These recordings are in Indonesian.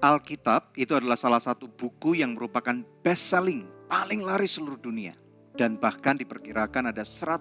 Alkitab itu adalah salah satu buku yang merupakan best selling, paling laris seluruh dunia. Dan bahkan diperkirakan ada 100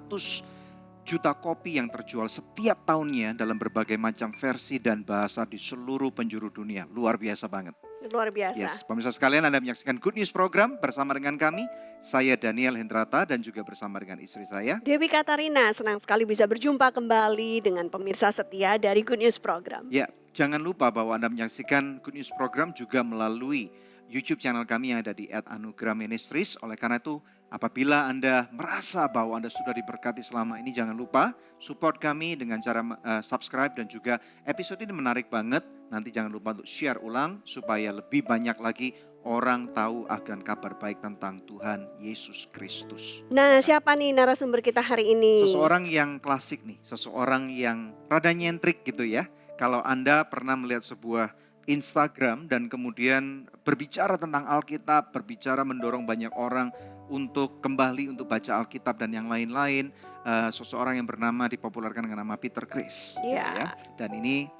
juta kopi yang terjual setiap tahunnya dalam berbagai macam versi dan bahasa di seluruh penjuru dunia. Luar biasa banget. Luar biasa. Yes, pemirsa sekalian, Anda menyaksikan Good News Program bersama dengan kami. Saya Daniel Hendrata dan juga bersama dengan istri saya, Dewi Katarina. Senang sekali bisa berjumpa kembali dengan pemirsa setia dari Good News Program. Ya, jangan lupa bahwa Anda menyaksikan Good News Program juga melalui YouTube channel kami yang ada di @anugerah ministries. Oleh karena itu, apabila Anda merasa bahwa Anda sudah diberkati selama ini, jangan lupa support kami dengan cara subscribe, dan juga episode ini menarik banget. Nanti jangan lupa untuk share ulang supaya lebih banyak lagi orang tahu akan kabar baik tentang Tuhan Yesus Kristus. Nah, siapa nih narasumber kita hari ini? Seseorang yang klasik nih, seseorang yang rada nyentrik gitu ya. Kalau Anda pernah melihat sebuah Instagram dan kemudian berbicara tentang Alkitab, berbicara mendorong banyak orang untuk kembali untuk baca Alkitab dan yang lain-lain, seseorang yang bernama dipopulerkan dengan nama Peter Chris. Ya. Dan ini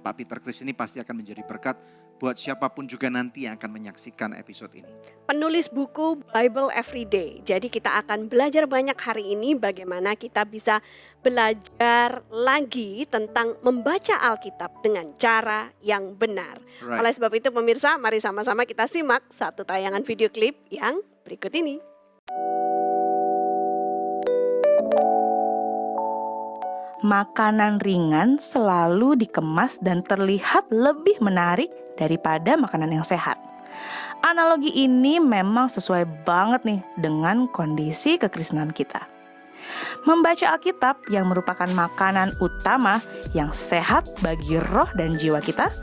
Pak Peter Chris ini pasti akan menjadi berkat buat siapapun juga nanti yang akan menyaksikan episode ini. Penulis buku Bible Everyday. Jadi kita akan belajar banyak hari ini bagaimana kita bisa belajar lagi tentang membaca Alkitab dengan cara yang benar. Right. Oleh sebab itu pemirsa, mari sama-sama kita simak satu tayangan video klip yang berikut ini. Makanan ringan selalu dikemas dan terlihat lebih menarik daripada makanan yang sehat. Analogi ini memang sesuai banget nih dengan kondisi kekristenan kita. Membaca Alkitab yang merupakan makanan utama yang sehat bagi roh dan jiwa kita.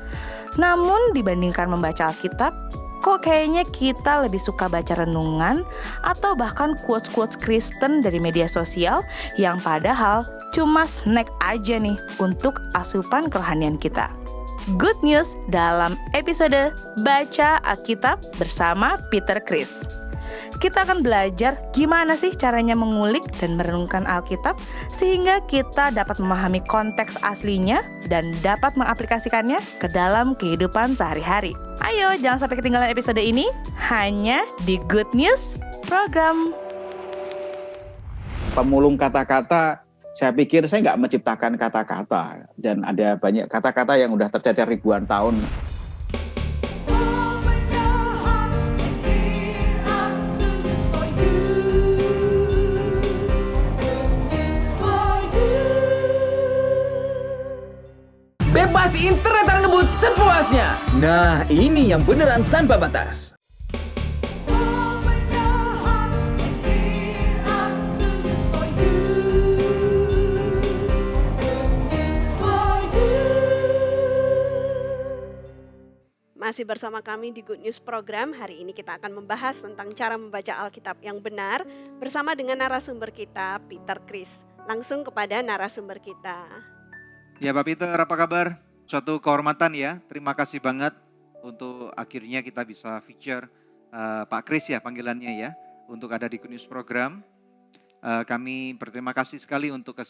Namun dibandingkan membaca Alkitab, kok kayaknya kita lebih suka baca renungan atau bahkan quotes-quotes Kristen dari media sosial yang padahal cuma snack aja nih untuk asupan kerohanian kita. Good news dalam episode Baca Alkitab bersama Peter Chris. Kita akan belajar gimana sih caranya mengulik dan merenungkan Alkitab sehingga kita dapat memahami konteks aslinya dan dapat mengaplikasikannya ke dalam kehidupan sehari-hari. Ayo, jangan sampai ketinggalan episode ini hanya di Good News Program. Pemulung kata-kata, saya pikir saya nggak menciptakan kata-kata, dan ada banyak kata-kata yang udah tercecer ribuan tahun. Bebas internet dan ngebut sepuasnya. Nah, ini yang beneran tanpa batas. Masih bersama kami di Good News Program. Hari ini kita akan membahas tentang cara membaca Alkitab yang benar bersama dengan narasumber kita, Peter Chris. Langsung kepada narasumber kita. Ya Pak Peter, apa kabar? Suatu kehormatan ya, terima kasih banget untuk akhirnya kita bisa feature Pak Chris ya panggilannya ya, untuk ada di Good News Program. Kami berterima kasih sekali untuk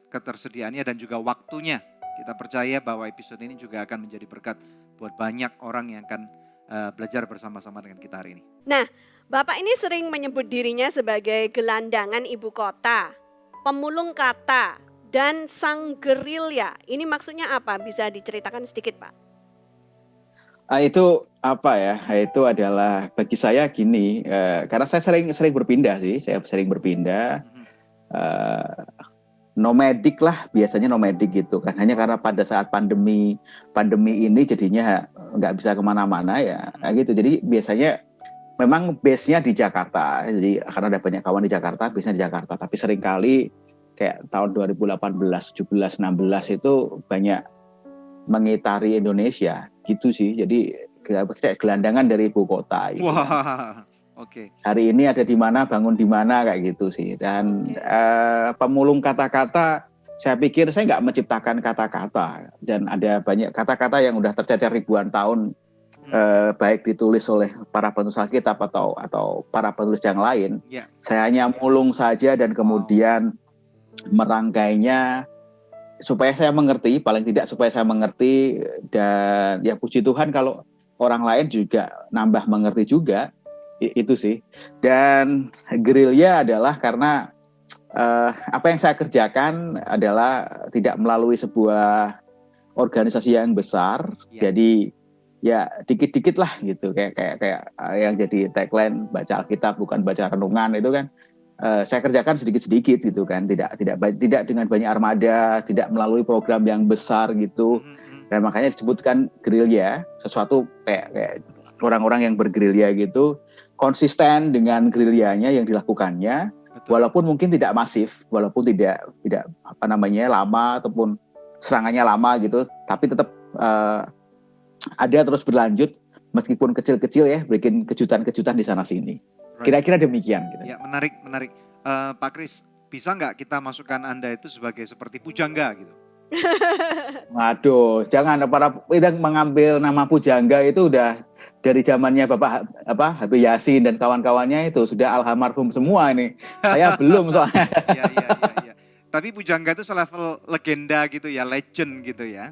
ketersediaannya dan juga waktunya. Kita percaya bahwa episode ini juga akan menjadi berkat buat banyak orang yang akan belajar bersama-sama dengan kita hari ini. Nah, Bapak ini sering menyebut dirinya sebagai gelandangan ibu kota, pemulung kata, dan sang gerilya. Ini maksudnya apa? Bisa diceritakan sedikit, Pak? Itu apa ya? Itu adalah bagi saya gini, karena saya sering berpindah sih, nomadik lah, biasanya nomadik gitu kan. Hanya karena pada saat pandemi ini jadinya nggak bisa kemana-mana ya, gitu. Jadi biasanya memang base-nya di Jakarta. Jadi karena ada banyak kawan di Jakarta, biasanya di Jakarta. Tapi seringkali kayak tahun 2018, 17, 16 itu banyak mengitari Indonesia gitu sih. Jadi kayak gelandangan dari ibu kota. Gitu. Wah, oke. Hari ini ada di mana, bangun di mana kayak gitu sih. Dan pemulung kata-kata, saya pikir saya nggak menciptakan kata-kata. Dan ada banyak kata-kata yang udah tercecer ribuan tahun, baik ditulis oleh para penulis Alkitab atau para penulis yang lain. Yeah. Saya hanya mulung saja dan kemudian merangkainya supaya saya mengerti, paling tidak supaya saya mengerti. Dan ya puji Tuhan kalau orang lain juga nambah mengerti juga. Itu sih. Dan gerilya adalah karena apa yang saya kerjakan adalah tidak melalui sebuah organisasi yang besar. Ya. Jadi ya dikit-dikit lah gitu, kayak yang jadi tagline baca Alkitab bukan baca renungan itu kan. Saya kerjakan sedikit-sedikit gitu kan, tidak dengan banyak armada, tidak melalui program yang besar gitu. Dan makanya disebutkan gerilya, sesuatu kayak orang-orang yang bergerilya gitu, konsisten dengan gerilyanya yang dilakukannya. Betul. Walaupun mungkin tidak masif, walaupun tidak lama ataupun serangannya lama gitu, tapi tetap ada terus berlanjut meskipun kecil-kecil ya, bikin kejutan-kejutan di sana sini. Kira-kira demikian. Gitu. Ya, menarik. Pak Kris, bisa nggak kita masukkan Anda itu sebagai seperti pujangga gitu? Waduh, jangan kita mengambil nama pujangga itu udah dari zamannya Bapak Habib Yasin dan kawan-kawannya itu sudah almarhum semua ini. Saya belum soalnya. Iya. Tapi pujangga itu selevel legenda gitu ya, legend gitu ya.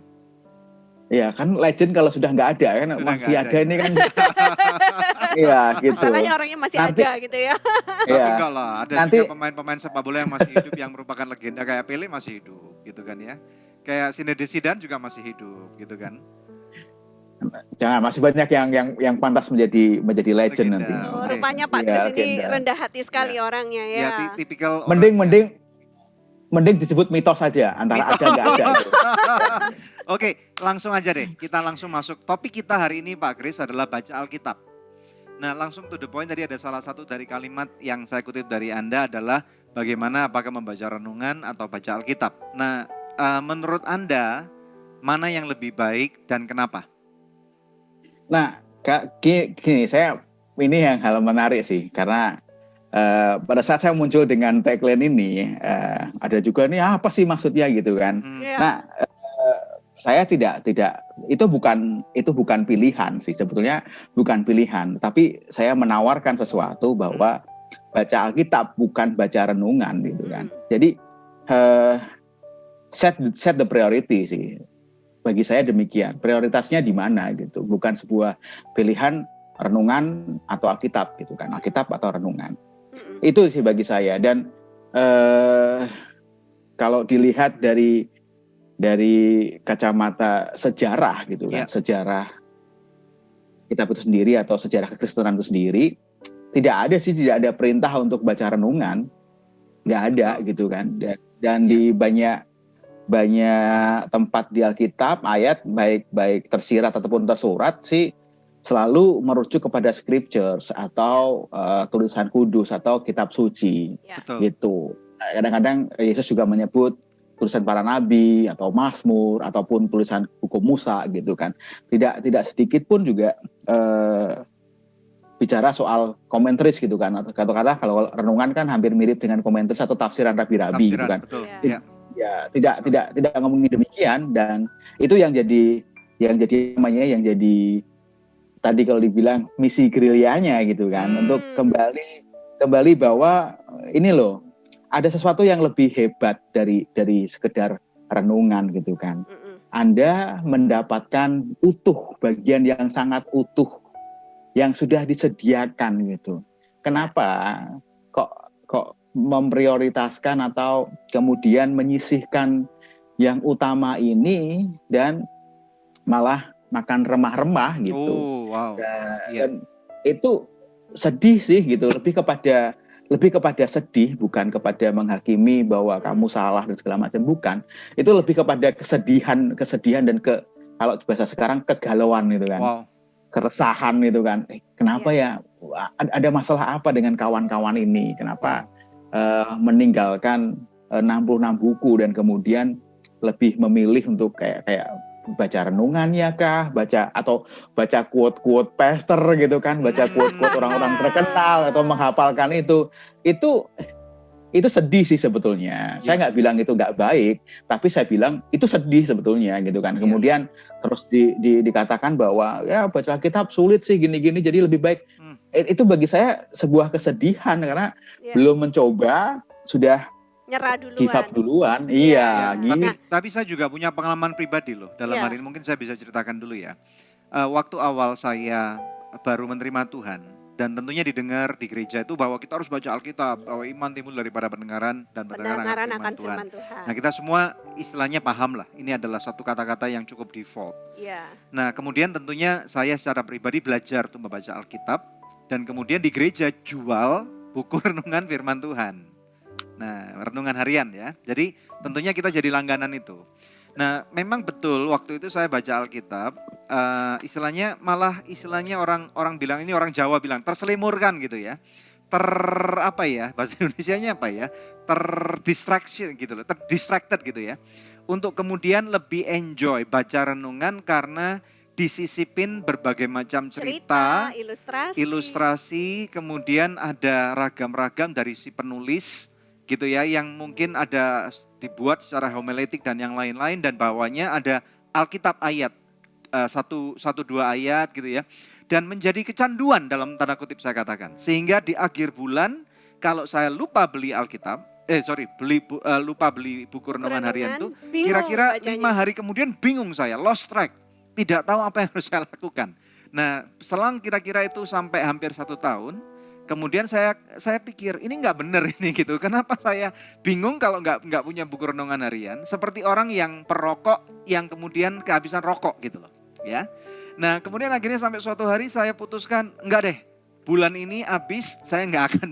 Iya kan legend kalau sudah nggak ada kan, Sudah masih nggak ada ini kan. Iya gitu. Masalahnya orangnya masih Nanti- ada gitu ya. Tapi Iya. enggak lah, ada Nanti- juga pemain-pemain sepak bola yang masih hidup yang merupakan legenda kayak Pele masih hidup gitu kan ya. Kayak Zinedine Zidane juga masih hidup gitu kan. Jangan, masih banyak yang pantas menjadi legend Legenda. nanti. Oh, Oke. rupanya Pak Iya, Kris ini legenda. rendah hati sekali orangnya ya. Ya, tipikal orang Mending disebut mitos saja antara ada nggak ada. Oke, langsung aja deh. Kita langsung masuk. Topik kita hari ini Pak Kris adalah baca Alkitab. Nah, langsung to the point, tadi ada salah satu dari kalimat yang saya kutip dari Anda adalah bagaimana apakah membaca renungan atau baca Alkitab. Nah, menurut Anda mana yang lebih baik dan kenapa? Nah, gini, ini yang hal menarik sih, karena pada saat saya muncul dengan tagline ini, ada juga nih apa sih maksudnya gitu kan. Iya. Nah, saya tidak itu bukan pilihan sih, sebetulnya bukan pilihan, tapi saya menawarkan sesuatu bahwa baca Alkitab bukan baca renungan gitu kan. Jadi set the priority sih. Bagi saya demikian, prioritasnya di mana gitu, bukan sebuah pilihan renungan atau Alkitab gitu kan, Alkitab atau renungan. Itu sih bagi saya. Dan kalau dilihat dari kacamata sejarah gitu kan, sejarah kitab itu sendiri atau sejarah kekristenan itu sendiri, tidak ada perintah untuk baca renungan, nggak ada gitu kan. Dan di banyak tempat di Alkitab, ayat baik tersirat ataupun tersurat sih selalu merujuk kepada scriptures atau tulisan kudus atau kitab suci. Betul. Gitu. Kadang-kadang Yesus juga menyebut tulisan para nabi atau Mazmur ataupun tulisan hukum Musa gitu kan. Tidak sedikit pun juga bicara soal komentaris gitu kan. Kata-kata kalau renungan kan hampir mirip dengan komentaris atau tafsiran rabi-rabi gitu kan. Betul. Ya. Ya, tidak ngomongin demikian, dan itu yang jadi tadi kalau dibilang misi gerilyanya gitu kan, untuk kembali bahwa ini loh, ada sesuatu yang lebih hebat dari sekedar renungan gitu kan. Anda mendapatkan utuh, bagian yang sangat utuh yang sudah disediakan gitu. Kenapa kok memprioritaskan atau kemudian menyisihkan yang utama ini dan malah makan remah-remah gitu. Oh, wow. Dan itu sedih sih gitu, lebih kepada sedih, bukan kepada menghakimi bahwa kamu salah dan segala macam, bukan. Itu lebih kepada kesedihan dan kalau bahasa sekarang kegalauan gitu kan. Wow. Keresahan gitu kan. Kenapa ya? Ada masalah apa dengan kawan-kawan ini? Kenapa meninggalkan 66 buku dan kemudian lebih memilih untuk kayak baca renungan ya kah, baca quote pastor gitu kan, baca quote orang-orang terkenal atau menghafalkan itu sedih sih sebetulnya. Saya nggak bilang itu nggak baik, tapi saya bilang itu sedih sebetulnya gitu kan. Kemudian terus dikatakan bahwa ya baca kitab sulit sih gini-gini, jadi lebih baik. Itu bagi saya sebuah kesedihan karena belum mencoba sudah nyerah duluan. give up duluan. Iya, gitu. Tapi saya juga punya pengalaman pribadi loh dalam hari ini, mungkin saya bisa ceritakan dulu ya. waktu awal saya baru menerima Tuhan, dan tentunya didengar di gereja itu bahwa kita harus baca Alkitab, bahwa iman timbul daripada pendengaran dan pendengaran Pendengaran akan akan firman Tuhan. firman Tuhan. Nah, kita semua istilahnya paham lah, ini adalah satu kata-kata yang cukup default. Iya. Nah, kemudian tentunya saya secara pribadi belajar untuk membaca Alkitab, dan kemudian di gereja jual buku renungan firman Tuhan. Nah, renungan harian ya. Jadi tentunya kita jadi langganan itu. Nah, memang betul waktu itu saya baca Alkitab, istilahnya orang bilang, ini orang Jawa bilang terselimurkan gitu ya. Apa ya, bahasa Indonesianya apa ya? Terdistraction gitu loh, terdistracted gitu ya. Untuk kemudian lebih enjoy baca renungan karena disisipin berbagai macam cerita, ilustrasi, kemudian ada ragam-ragam dari si penulis gitu ya, yang mungkin ada dibuat secara homiletik dan yang lain-lain, dan bawahnya ada Alkitab ayat, satu dua ayat gitu ya, dan menjadi kecanduan dalam tanda kutip saya katakan, sehingga di akhir bulan kalau saya lupa beli Alkitab, lupa beli buku renungan harian itu, kira-kira 5 hari kemudian bingung saya, lost track, tidak tahu apa yang harus saya lakukan. Nah, selang kira-kira itu sampai hampir 1 tahun, kemudian saya pikir ini nggak benar ini gitu. Kenapa saya bingung kalau nggak punya buku renungan harian? Seperti orang yang perokok yang kemudian kehabisan rokok gitu loh, ya. Nah, kemudian akhirnya sampai suatu hari saya putuskan enggak deh, bulan ini habis saya nggak akan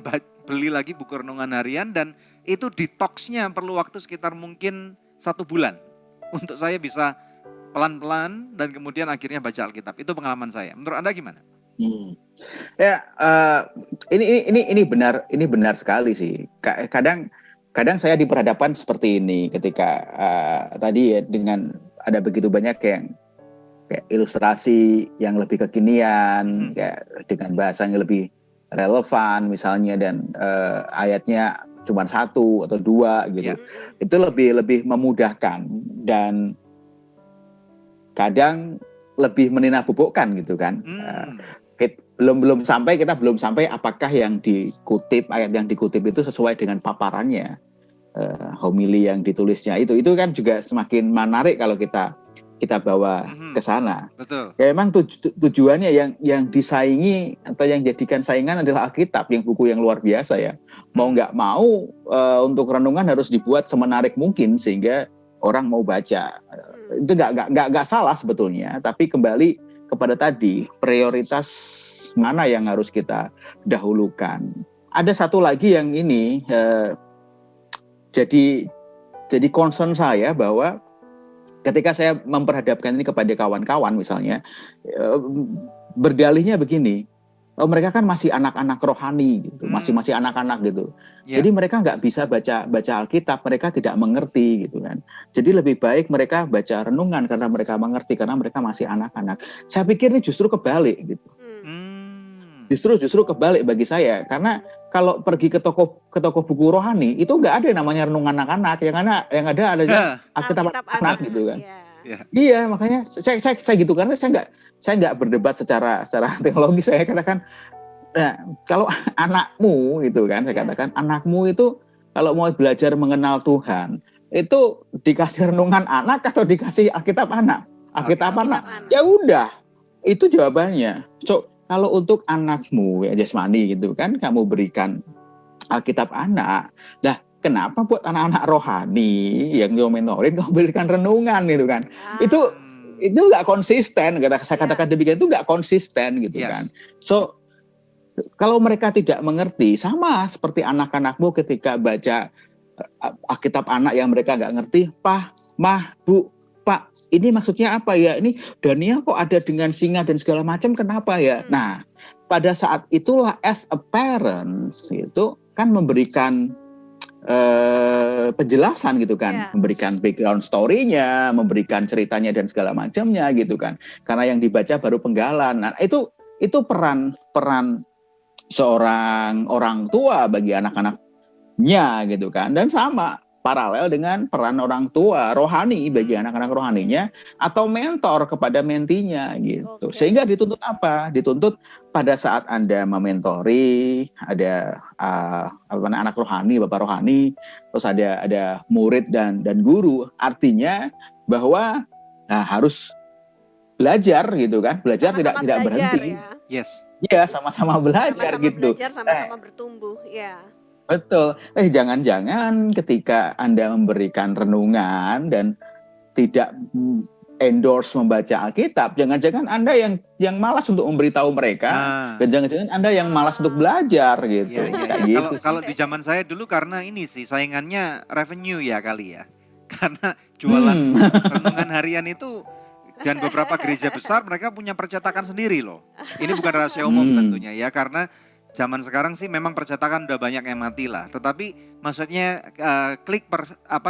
beli lagi buku renungan harian, dan itu detoxnya perlu waktu sekitar mungkin 1 bulan untuk saya bisa pelan-pelan dan kemudian akhirnya baca Alkitab. Itu pengalaman saya. Menurut Anda gimana? Ya, ini benar sekali sih. Kadang saya diperhadapkan seperti ini ketika tadi ya, dengan ada begitu banyak yang kayak ilustrasi yang lebih kekinian, kayak dengan bahasa yang lebih relevan misalnya, dan ayatnya cuma 1 atau 2 gitu. Itu lebih memudahkan dan kadang lebih meninabobokan gitu kan. Kita belum sampai apakah yang dikutip, ayat yang dikutip itu sesuai dengan paparannya, homili yang ditulisnya itu kan juga semakin menarik kalau kita bawa ke sana. Betul. Ya memang tujuannya yang disaingi atau yang jadikan saingan adalah Alkitab, yang buku yang luar biasa ya. Mau nggak mau untuk renungan harus dibuat semenarik mungkin sehingga orang mau baca. Itu nggak salah sebetulnya, tapi kembali kepada tadi prioritas mana yang harus kita dahulukan. Ada satu lagi yang ini jadi concern saya, bahwa ketika saya memperhadapkan ini kepada kawan-kawan misalnya, berdalihnya begini, mereka kan masih anak-anak rohani gitu, masih anak-anak gitu. Yeah. Jadi mereka nggak bisa baca Alkitab, mereka tidak mengerti gitu kan. Jadi lebih baik mereka baca renungan karena mereka mengerti, karena mereka masih anak-anak. Saya pikir ini justru kebalik gitu. Justru kebalik bagi saya, karena kalau pergi ke toko buku rohani itu nggak ada yang namanya renungan anak-anak, yang ada Alkitab anak gitu kan. Iya, makanya saya gitu, karena saya nggak berdebat secara teologi. Saya katakan, nah kalau anakmu itu kan, saya katakan anakmu itu kalau mau belajar mengenal Tuhan itu dikasih renungan anak atau dikasih Alkitab anak? Alkitab anak. Ya udah, itu jawabannya. So, kalau untuk anakmu ya jasmani gitu kan, kamu berikan Alkitab anak. Nah, kenapa buat anak-anak rohani yang mentorin kamu berikan renungan gitu kan? Itu nggak konsisten. Saya katakan demikian, itu nggak konsisten gitu kan. So, kalau mereka tidak mengerti, sama seperti anak-anakmu ketika baca Alkitab anak yang mereka nggak ngerti, Pak, Mah, Bu, Pak, ini maksudnya apa ya? Ini Daniel kok ada dengan singa dan segala macam, kenapa ya? Nah, pada saat itulah as a parent itu kan memberikan penjelasan gitu kan, memberikan background story-nya, memberikan ceritanya dan segala macamnya gitu kan. Karena yang dibaca baru penggalan. Nah, itu peran seorang orang tua bagi anak-anaknya gitu kan. Dan sama paralel dengan peran orang tua rohani bagi anak-anak rohaninya atau mentor kepada mentinya gitu. Sehingga dituntut apa? Dituntut pada saat Anda mementori, ada anak rohani, bapak rohani, terus ada murid dan guru. Artinya bahwa harus belajar gitu kan, belajar Sama-sama tidak belajar berhenti. ya. Yes. Iya, sama-sama belajar Sama-sama gitu. belajar, sama-sama bertumbuh. Ya. Betul. Jangan-jangan ketika Anda memberikan renungan dan tidak endorse membaca Alkitab, jangan-jangan Anda yang malas untuk memberitahu mereka, Nah, dan jangan-jangan Anda yang malas untuk belajar gitu. iya, iya, Kayak iya. gitu. Kalau di zaman saya dulu karena ini sih saingannya revenue ya kali ya. Karena jualan renungan harian itu dan beberapa gereja besar mereka punya percetakan sendiri loh. Ini bukan rahasia umum tentunya ya, karena zaman sekarang sih memang percetakan udah banyak yang mati lah. Tetapi maksudnya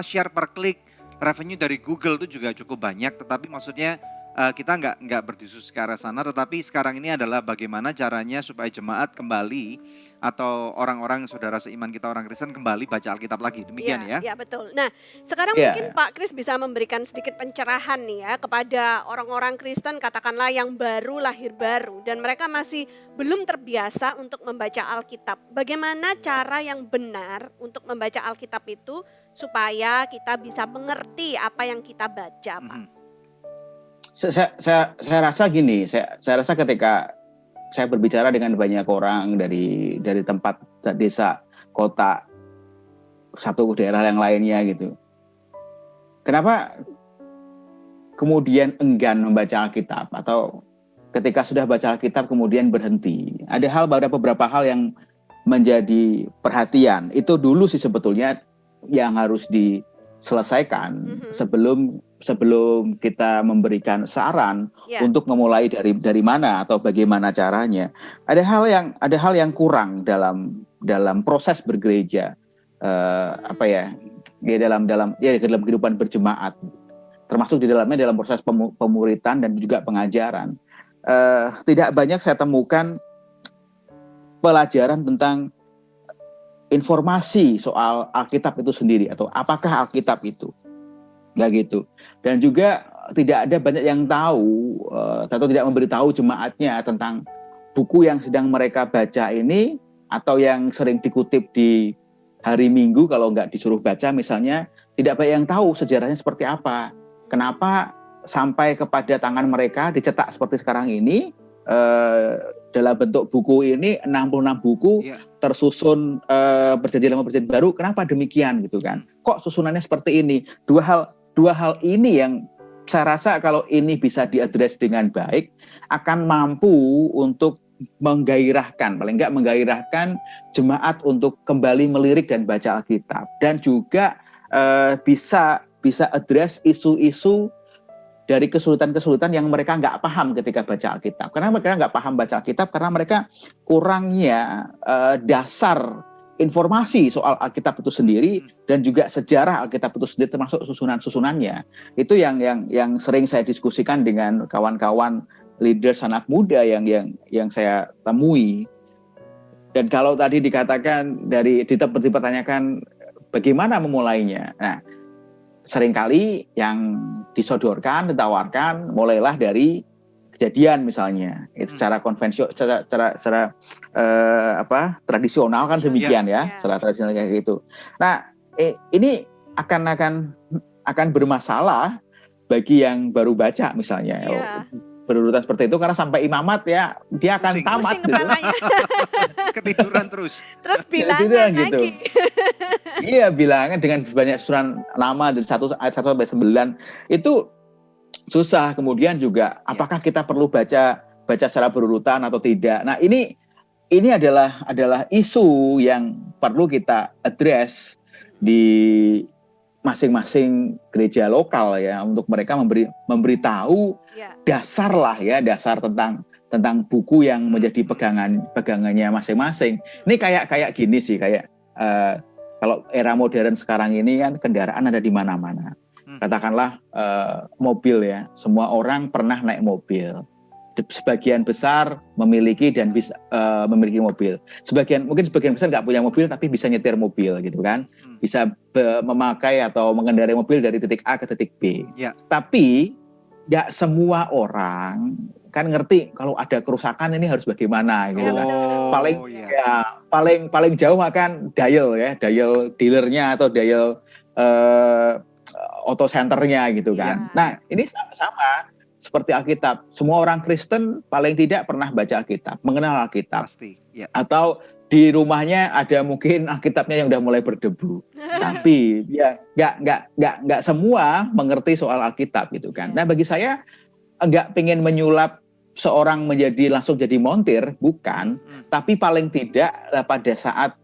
share per klik revenue dari Google itu juga cukup banyak. Tetapi maksudnya kita nggak berdiskusi ke arah sana. Tetapi sekarang ini adalah bagaimana caranya supaya jemaat kembali atau orang-orang saudara seiman kita orang Kristen kembali baca Alkitab lagi. Demikian ya. Ya betul. Nah sekarang Iya. mungkin Pak Kris bisa memberikan sedikit pencerahan nih ya kepada orang-orang Kristen katakanlah yang baru lahir baru dan mereka masih belum terbiasa untuk membaca Alkitab. Bagaimana cara yang benar untuk membaca Alkitab itu supaya kita bisa mengerti apa yang kita baca, Pak? Saya rasa gini, saya rasa ketika saya berbicara dengan banyak orang dari tempat desa, kota, satu daerah yang lainnya gitu. Kenapa kemudian enggan membaca Alkitab atau ketika sudah baca Alkitab kemudian berhenti? Ada beberapa hal yang menjadi perhatian. Itu dulu sih sebetulnya yang harus diselesaikan sebelum kita memberikan saran untuk memulai dari mana atau bagaimana caranya. Ada hal yang kurang dalam proses bergereja, dalam kehidupan berjemaat, termasuk dalam proses pemuritan dan juga pengajaran. Tidak banyak saya temukan pelajaran tentang informasi soal Alkitab itu sendiri atau apakah Alkitab itu, nggak gitu. Dan juga tidak ada banyak yang tahu atau tidak memberitahu jemaatnya tentang buku yang sedang mereka baca ini atau yang sering dikutip di hari Minggu kalau nggak disuruh baca misalnya, tidak banyak yang tahu sejarahnya seperti apa. Kenapa sampai kepada tangan mereka dicetak seperti sekarang ini, dalam bentuk buku ini 66 buku tersusun perjanjian lama perjanjian baru. Kenapa demikian gitu kan? Kok susunannya seperti ini? Dua hal ini yang saya rasa kalau ini bisa diadres dengan baik akan mampu untuk paling nggak menggairahkan jemaat untuk kembali melirik dan baca Alkitab, dan juga bisa address isu-isu dari kesulitan-kesulitan yang mereka nggak paham ketika baca Alkitab. Karena mereka nggak paham baca Alkitab karena mereka kurangnya dasar informasi soal Alkitab itu sendiri dan juga sejarah Alkitab itu sendiri termasuk susunan-susunannya. Itu yang sering saya diskusikan dengan kawan-kawan leaders anak muda yang saya temui. Dan kalau tadi dikatakan dipertanyakan bagaimana memulainya. Nah, seringkali yang disodorkan, ditawarkan, mulailah dari Kejadian misalnya. Itu secara konvensional, secara tradisional kan demikian ya, secara tradisional kayak gitu. Nah, ini akan bermasalah bagi yang baru baca misalnya. Berurutan seperti itu karena sampai imamat ya dia akan tamat gitu. Ketiduran terus bilangan gitu. lagi. Iya, bilangan dengan banyak susunan nama dari 1 ayat 1 sampai 9 itu susah. Kemudian juga apakah kita perlu baca secara berurutan atau tidak. Nah, ini adalah isu yang perlu kita address di masing-masing gereja lokal ya, untuk mereka memberitahu dasar tentang buku yang menjadi pegangannya masing-masing. Ini kayak gini sih, kalau era modern sekarang ini kan kendaraan ada di mana-mana. Katakanlah mobil ya, semua orang pernah naik mobil. Sebagian besar memiliki dan bisa memiliki mobil. Mungkin sebagian besar nggak punya mobil tapi bisa nyetir mobil gitu kan, bisa memakai atau mengendarai mobil dari titik A ke titik B. Tapi nggak semua orang kan ngerti kalau ada kerusakan ini harus bagaimana gitu kan. Paling jauh akan dial dealernya atau dial auto centernya gitu kan. Nah, ini seperti Alkitab. Semua orang Kristen paling tidak pernah baca Alkitab, mengenal Alkitab. Pasti. Ya. Atau di rumahnya ada mungkin Alkitabnya yang udah mulai berdebu. Tapi ya nggak semua mengerti soal Alkitab gitu kan. Nah bagi saya nggak pengen menyulap seorang menjadi langsung jadi montir, bukan. Tapi paling tidak pada saat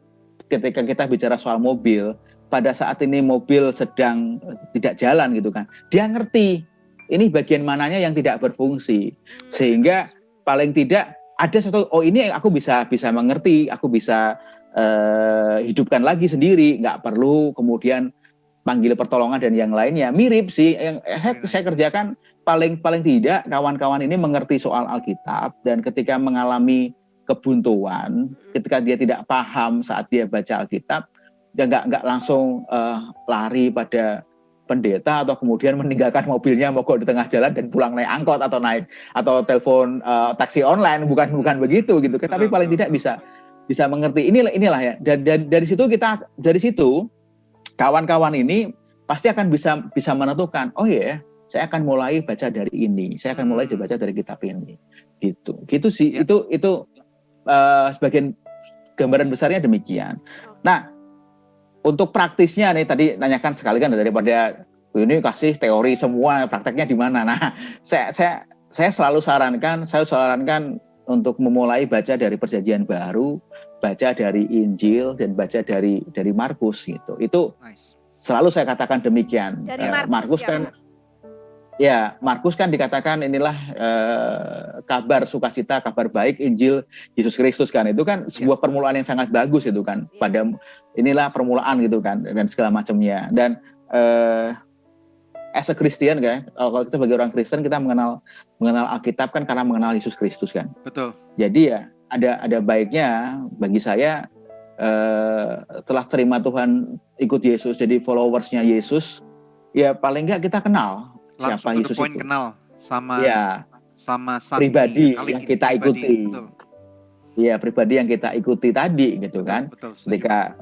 ketika kita bicara soal mobil, pada saat ini mobil sedang tidak jalan gitu kan, dia ngerti ini bagian mananya yang tidak berfungsi, sehingga paling tidak ada satu, oh ini aku bisa mengerti, aku bisa hidupkan lagi sendiri, nggak perlu kemudian panggil pertolongan dan yang lainnya. Mirip sih yang saya kerjakan, paling tidak kawan-kawan ini mengerti soal Alkitab, dan ketika mengalami kebuntuan, ketika dia tidak paham saat dia baca Alkitab, dia nggak langsung lari pada pendeta atau kemudian meninggalkan mobilnya mogok di tengah jalan dan pulang naik angkot atau telepon taksi online, bukan begitu gitu. Tapi paling tidak bisa mengerti inilah ya. Dan dari situ kawan-kawan ini pasti akan bisa menentukan, oh ya, saya akan mulai baca dari ini, saya akan mulai baca dari kitab ini, gitu sih. Ya. Itu sebagian gambaran besarnya demikian. Nah, untuk praktisnya nih, tadi nanyakan sekali kan, daripada ini kasih teori semua, prakteknya di mana. Nah, saya selalu sarankan untuk memulai baca dari Perjanjian Baru, baca dari Injil, dan baca dari Markus gitu. Itu selalu saya katakan demikian. Dari Markus kan dikatakan inilah kabar sukacita, kabar baik Injil Yesus Kristus kan. Itu kan sebuah permulaan yang sangat bagus itu kan. Pada inilah permulaan gitu kan, dan segala macamnya. Dan as a Christian kan, kalau kita sebagai orang Kristen, kita mengenal Alkitab kan karena mengenal Yesus Kristus kan. Betul. Jadi ya ada baiknya bagi saya setelah terima Tuhan, ikut Yesus, jadi followersnya Yesus, ya paling enggak kita kenal langsung siapa Yesus itu. Kenal sama sang pribadi yang kita ikuti. Iya, pribadi yang kita ikuti tadi gitu kan. Betul, ketika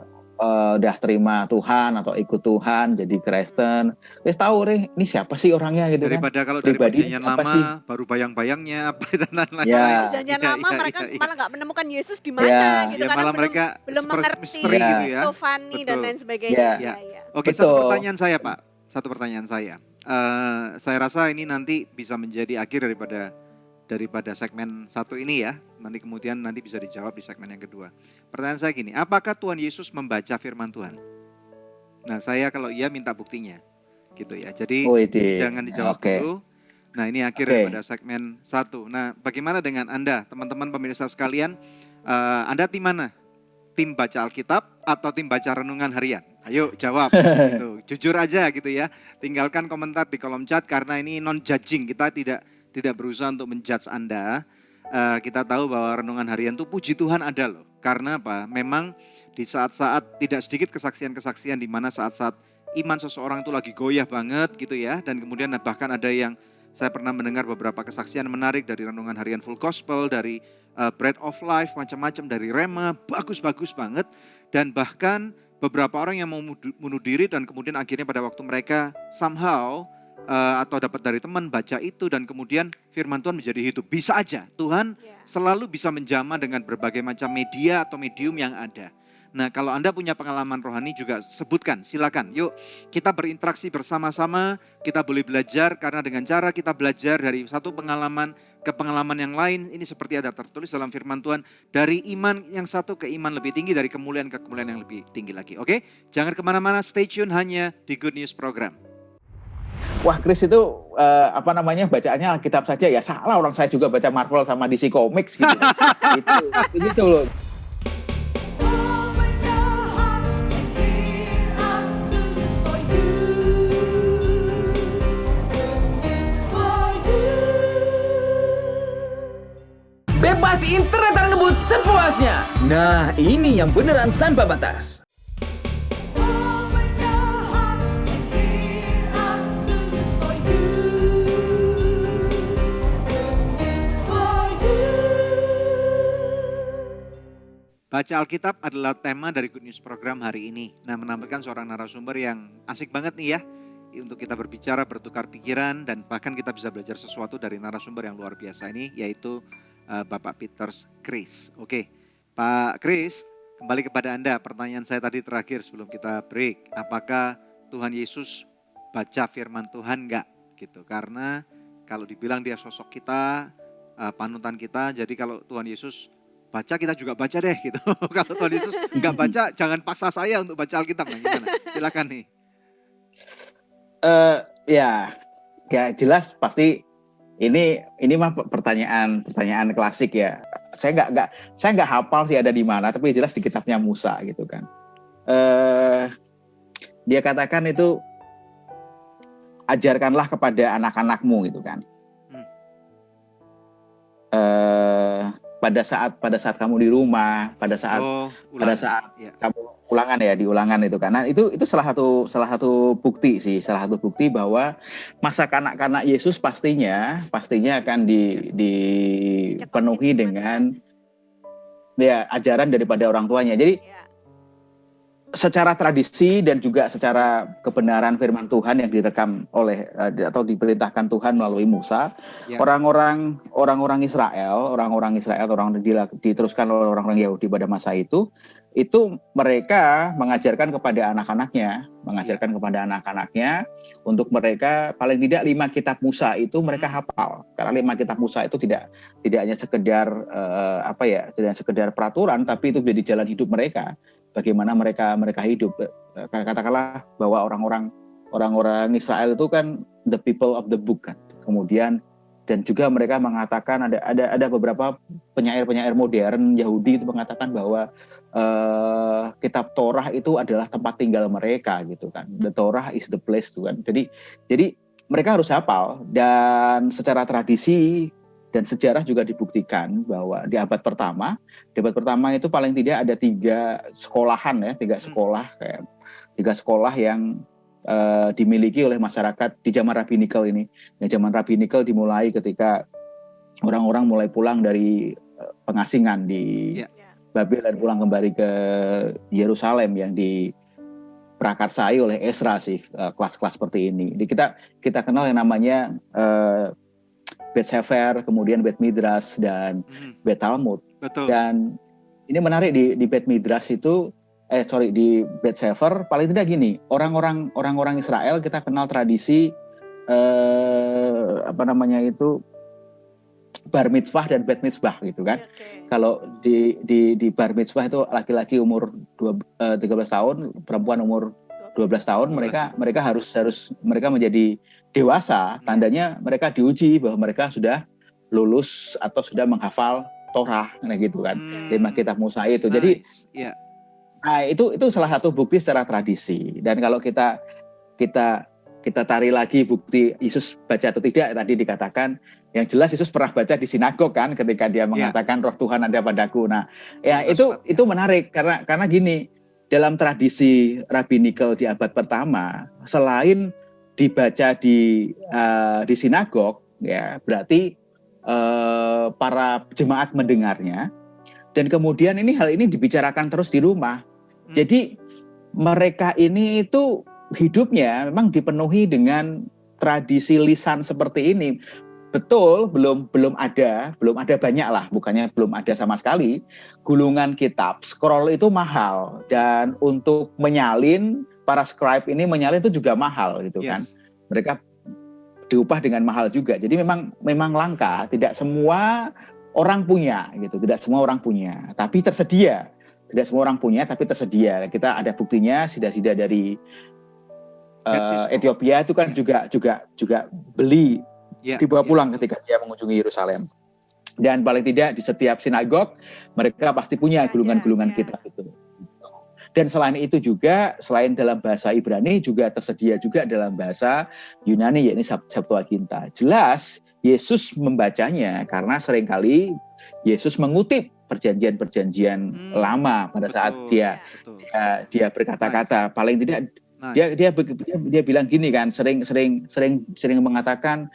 udah terima Tuhan atau ikut Tuhan jadi Kristen, wis tahu ini siapa sih orangnya gitu. Daripada kan. Kalau dari Perjanjian Lama baru bayang-bayangnya apa dan lain-lain. Ya. Perjanjian Lama mereka malah nggak menemukan Yesus di mana gitu, karena malah mereka belum mengerti gitu ya. Stefani dan lain sebagainya. Ya. Oke, satu pertanyaan saya Pak. Saya rasa ini nanti bisa menjadi akhir daripada segmen satu ini ya. Nanti bisa dijawab di segmen yang kedua. Pertanyaan saya gini, apakah Tuhan Yesus membaca firman Tuhan? Nah, saya kalau iya minta buktinya. Gitu ya. Jadi jangan dijawab dulu. Nah, ini akhir daripada segmen satu. Nah, bagaimana dengan Anda, teman-teman pemirsa sekalian? Anda tim mana? Tim baca Alkitab atau tim baca renungan harian? Ayo jawab gitu. Jujur aja gitu ya. Tinggalkan komentar di kolom chat, karena ini non-judging. Kita tidak berusaha untuk menjudge Anda. Kita tahu bahwa renungan harian itu puji Tuhan ada loh. Karena apa? Memang di saat-saat tidak sedikit kesaksian-kesaksian di mana saat-saat iman seseorang itu lagi goyah banget gitu ya. Dan kemudian bahkan ada yang saya pernah mendengar beberapa kesaksian menarik dari renungan harian Full Gospel, dari Bread of Life, macam-macam, dari Rema, bagus-bagus banget. Dan bahkan beberapa orang yang mau bunuh diri dan kemudian akhirnya pada waktu mereka somehow atau dapat dari teman baca itu dan kemudian firman Tuhan menjadi hidup. Bisa aja Tuhan selalu bisa menjamah dengan berbagai macam media atau medium yang ada. Nah, kalau Anda punya pengalaman rohani juga sebutkan, silakan. Yuk kita berinteraksi bersama-sama, kita boleh belajar, karena dengan cara kita belajar dari satu pengalaman ke pengalaman yang lain, ini seperti ada tertulis dalam firman Tuhan, dari iman yang satu ke iman lebih tinggi, dari kemuliaan ke kemuliaan yang lebih tinggi lagi. Oke, jangan kemana-mana, stay tune hanya di Good News Program. Wah, Chris itu bacaannya Alkitab saja ya. Salah, orang saya juga baca Marvel sama DC Comics gitu. Itu loh. Bebas internet dan ngebut sepuasnya. Nah, ini yang beneran tanpa batas. Baca Alkitab adalah tema dari Good News Program hari ini. Nah, menampilkan seorang narasumber yang asik banget nih ya. untuk kita berbicara, bertukar pikiran, dan bahkan kita bisa belajar sesuatu dari narasumber yang luar biasa ini, yaitu Bapak Peter Chris. Oke, Pak Chris, kembali kepada Anda. Pertanyaan saya tadi terakhir sebelum kita break, apakah Tuhan Yesus baca firman Tuhan enggak? Gitu. Karena kalau dibilang dia sosok kita, panutan kita, jadi kalau Tuhan Yesus baca, kita juga baca deh gitu. Kalau Tuhan Yesus enggak baca, jangan paksa saya untuk baca Alkitab. Nah, gimana? Silakan nih. Ya jelas pasti ini mah pertanyaan klasik ya. Saya nggak hafal sih ada di mana, tapi jelas di kitabnya Musa gitu kan. Dia katakan itu ajarkanlah kepada anak-anakmu gitu kan. Pada saat kamu di rumah, pada saat kamu di ulangan itu kan. Nah, itu salah satu bukti bahwa masa kanak-kanak Yesus pastinya akan dipenuhi dengan ajaran daripada orang tuanya. Jadi secara tradisi dan juga secara kebenaran firman Tuhan yang direkam oleh atau diperintahkan Tuhan melalui Musa, orang-orang Israel diteruskan oleh orang-orang Yahudi pada masa itu mereka mengajarkan kepada anak-anaknya untuk mereka paling tidak 5 kitab Musa itu mereka hafal. Karena 5 kitab Musa itu tidak hanya sekedar tidak sekedar peraturan, tapi itu menjadi jalan hidup mereka. Bagaimana mereka hidup. Katakanlah bahwa orang-orang Israel itu kan the people of the book kan. Kemudian dan juga mereka mengatakan ada beberapa penyair modern Yahudi itu mengatakan bahwa kitab Torah itu adalah tempat tinggal mereka gitu kan. The Torah is the place tuh kan. Jadi mereka harus hafal, dan secara tradisi dan sejarah juga dibuktikan bahwa di abad pertama itu paling tidak ada 3 sekolah yang dimiliki oleh masyarakat di zaman rabbinikal ini. Zaman rabbinikal dimulai ketika orang-orang mulai pulang dari pengasingan di Babel dan pulang kembali ke Yerusalem yang diprakarsai oleh Ezra sih, kelas-kelas seperti ini. Jadi kita kenal yang namanya Bet Sefer, kemudian Bet Midrash dan Bet Talmud. Betul. Dan ini menarik di Bet Midrash itu di Bet Sefer paling tidak gini, orang-orang Israel kita kenal tradisi bar mitzvah dan bet mitzvah gitu kan. Kalau di bar mitzvah itu laki-laki umur 13 tahun, perempuan umur 12 tahun, mereka harus mereka menjadi dewasa, tandanya mereka diuji bahwa mereka sudah lulus atau sudah menghafal Torah, gitu kan. 5 kitab Musa itu. Jadi nah itu salah satu bukti secara tradisi. Dan kalau kita tarik lagi bukti Yesus baca atau tidak, tadi dikatakan yang jelas Yesus pernah baca di sinagog kan ketika dia mengatakan Roh Tuhan ada padaku. Nah, itu menarik karena gini, dalam tradisi rabbinikal di abad pertama, selain dibaca di sinagog, ya berarti para jemaat mendengarnya, dan kemudian hal ini dibicarakan terus di rumah. Jadi mereka ini itu hidupnya memang dipenuhi dengan tradisi lisan seperti ini. Betul, belum ada banyak lah, bukannya belum ada sama sekali. Gulungan kitab, scroll itu mahal, dan untuk menyalin, para scribe ini menyalin itu juga mahal gitu kan. Mereka diupah dengan mahal juga. Jadi memang langka, tidak semua orang punya gitu, tapi tersedia. Tidak semua orang punya, tapi tersedia. Kita ada buktinya, sida-sida dari Ethiopia itu kan juga beli, dibawa pulang ketika dia mengunjungi Yerusalem. Dan paling tidak di setiap sinagog mereka pasti punya gulungan-gulungan kitab itu. Dan selain itu juga, selain dalam bahasa Ibrani juga tersedia juga dalam bahasa Yunani, yakni Septuaginta. Jelas Yesus membacanya karena seringkali Yesus mengutip perjanjian lama pada saat dia berkata-kata. Paling tidak dia bilang gini kan, sering mengatakan,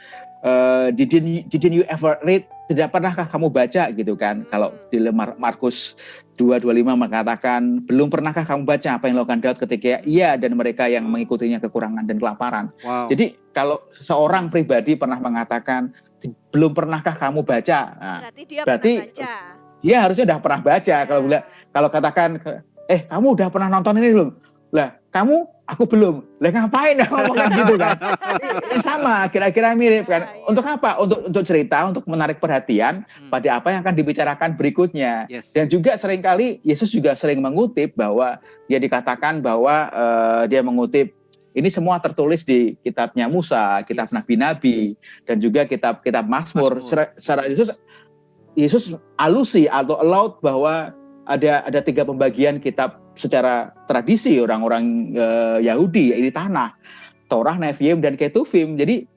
didn't you ever read tidak pernahkah kamu baca gitu kan? Kalau di Markus 2:25 mengatakan, belum pernahkah kamu baca apa yang dilakukan Daud ketika ia dan mereka yang mengikutinya kekurangan dan kelaparan. Wow. Jadi kalau seorang pribadi pernah mengatakan, belum pernahkah kamu baca? Nah, berarti dia pernah baca. dia harusnya udah pernah baca. Kalau katakan, kamu udah pernah nonton ini belum? Lah, aku belum. Lah ngapain ngomong gitu kan? Sama, kira-kira mirip kan. Untuk apa? Untuk cerita, untuk menarik perhatian pada apa yang akan dibicarakan berikutnya. Yes. Dan juga seringkali Yesus juga sering mengutip bahwa dia dikatakan bahwa dia mengutip ini semua tertulis di kitabnya Musa, kitab nabi-nabi, dan juga kitab Mazmur. Secara Yesus alusi atau allowed bahwa ada 3 pembagian kitab secara tradisi orang-orang Yahudi di tanah, Torah, Neviim, dan Ketuvim. Jadi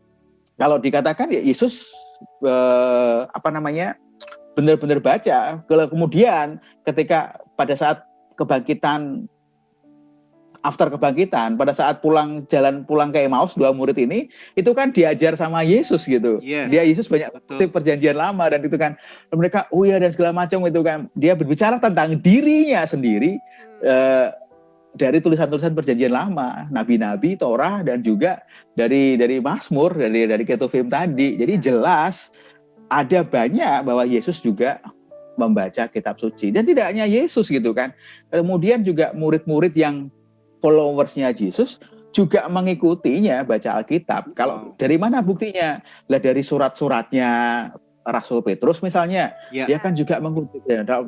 kalau dikatakan ya Yesus benar-benar baca. Kemudian ketika pada saat kebangkitan, after kebangkitan, pada saat pulang ke Emmaus, 2 murid ini itu kan diajar sama Yesus gitu. Yes. Yesus banyak perjanjian lama dan itu kan mereka dan segala macam itu kan. Dia berbicara tentang dirinya sendiri dari tulisan-tulisan perjanjian lama, nabi-nabi, Torah, dan juga dari Mazmur, dari Ketuvim tadi. Jadi jelas ada banyak bahwa Yesus juga membaca kitab suci. Dan tidak hanya Yesus gitu kan. Kemudian juga murid-murid yang followersnya Yesus juga mengikutinya baca Alkitab. Kalau dari mana buktinya? Lah dari surat-suratnya Rasul Petrus misalnya, dia kan juga mengutip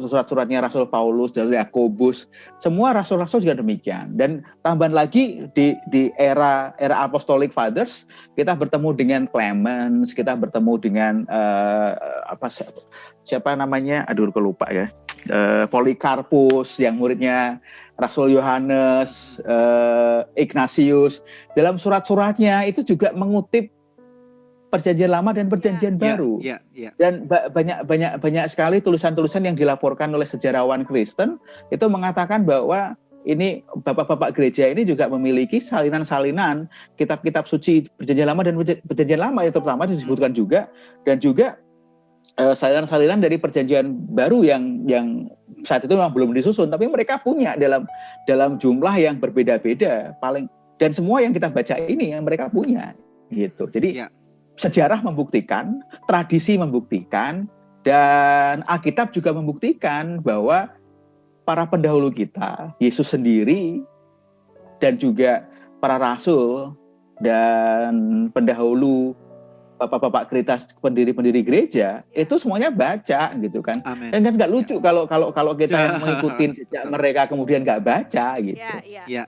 surat-suratnya Rasul Paulus dan Yakobus. Semua rasul-rasul juga demikian. Dan tambahan lagi di era Apostolic Fathers, kita bertemu dengan Clemens, kita bertemu dengan siapa namanya? Aduh lupa ya. Polikarpus yang muridnya Rasul Yohanes, Ignatius. Dalam surat-suratnya itu juga mengutip Perjanjian Lama dan Perjanjian Baru. Dan banyak sekali tulisan-tulisan yang dilaporkan oleh sejarawan Kristen itu mengatakan bahwa ini bapak-bapak gereja ini juga memiliki salinan-salinan kitab-kitab suci Perjanjian Lama dan Perjanjian Lama yang terutama disebutkan juga, dan juga salinan-salinan dari Perjanjian Baru yang saat itu memang belum disusun, tapi mereka punya dalam jumlah yang berbeda-beda dan semua yang kita baca ini yang mereka punya gitu. Jadi sejarah membuktikan, tradisi membuktikan, dan Alkitab juga membuktikan bahwa para pendahulu kita, Yesus sendiri, dan juga para rasul dan pendahulu bapak-bapak pendiri gereja itu semuanya baca gitu kan. Amen. Dan nggak lucu kalau kita mengikuti jejak mereka kemudian nggak baca gitu. Iya.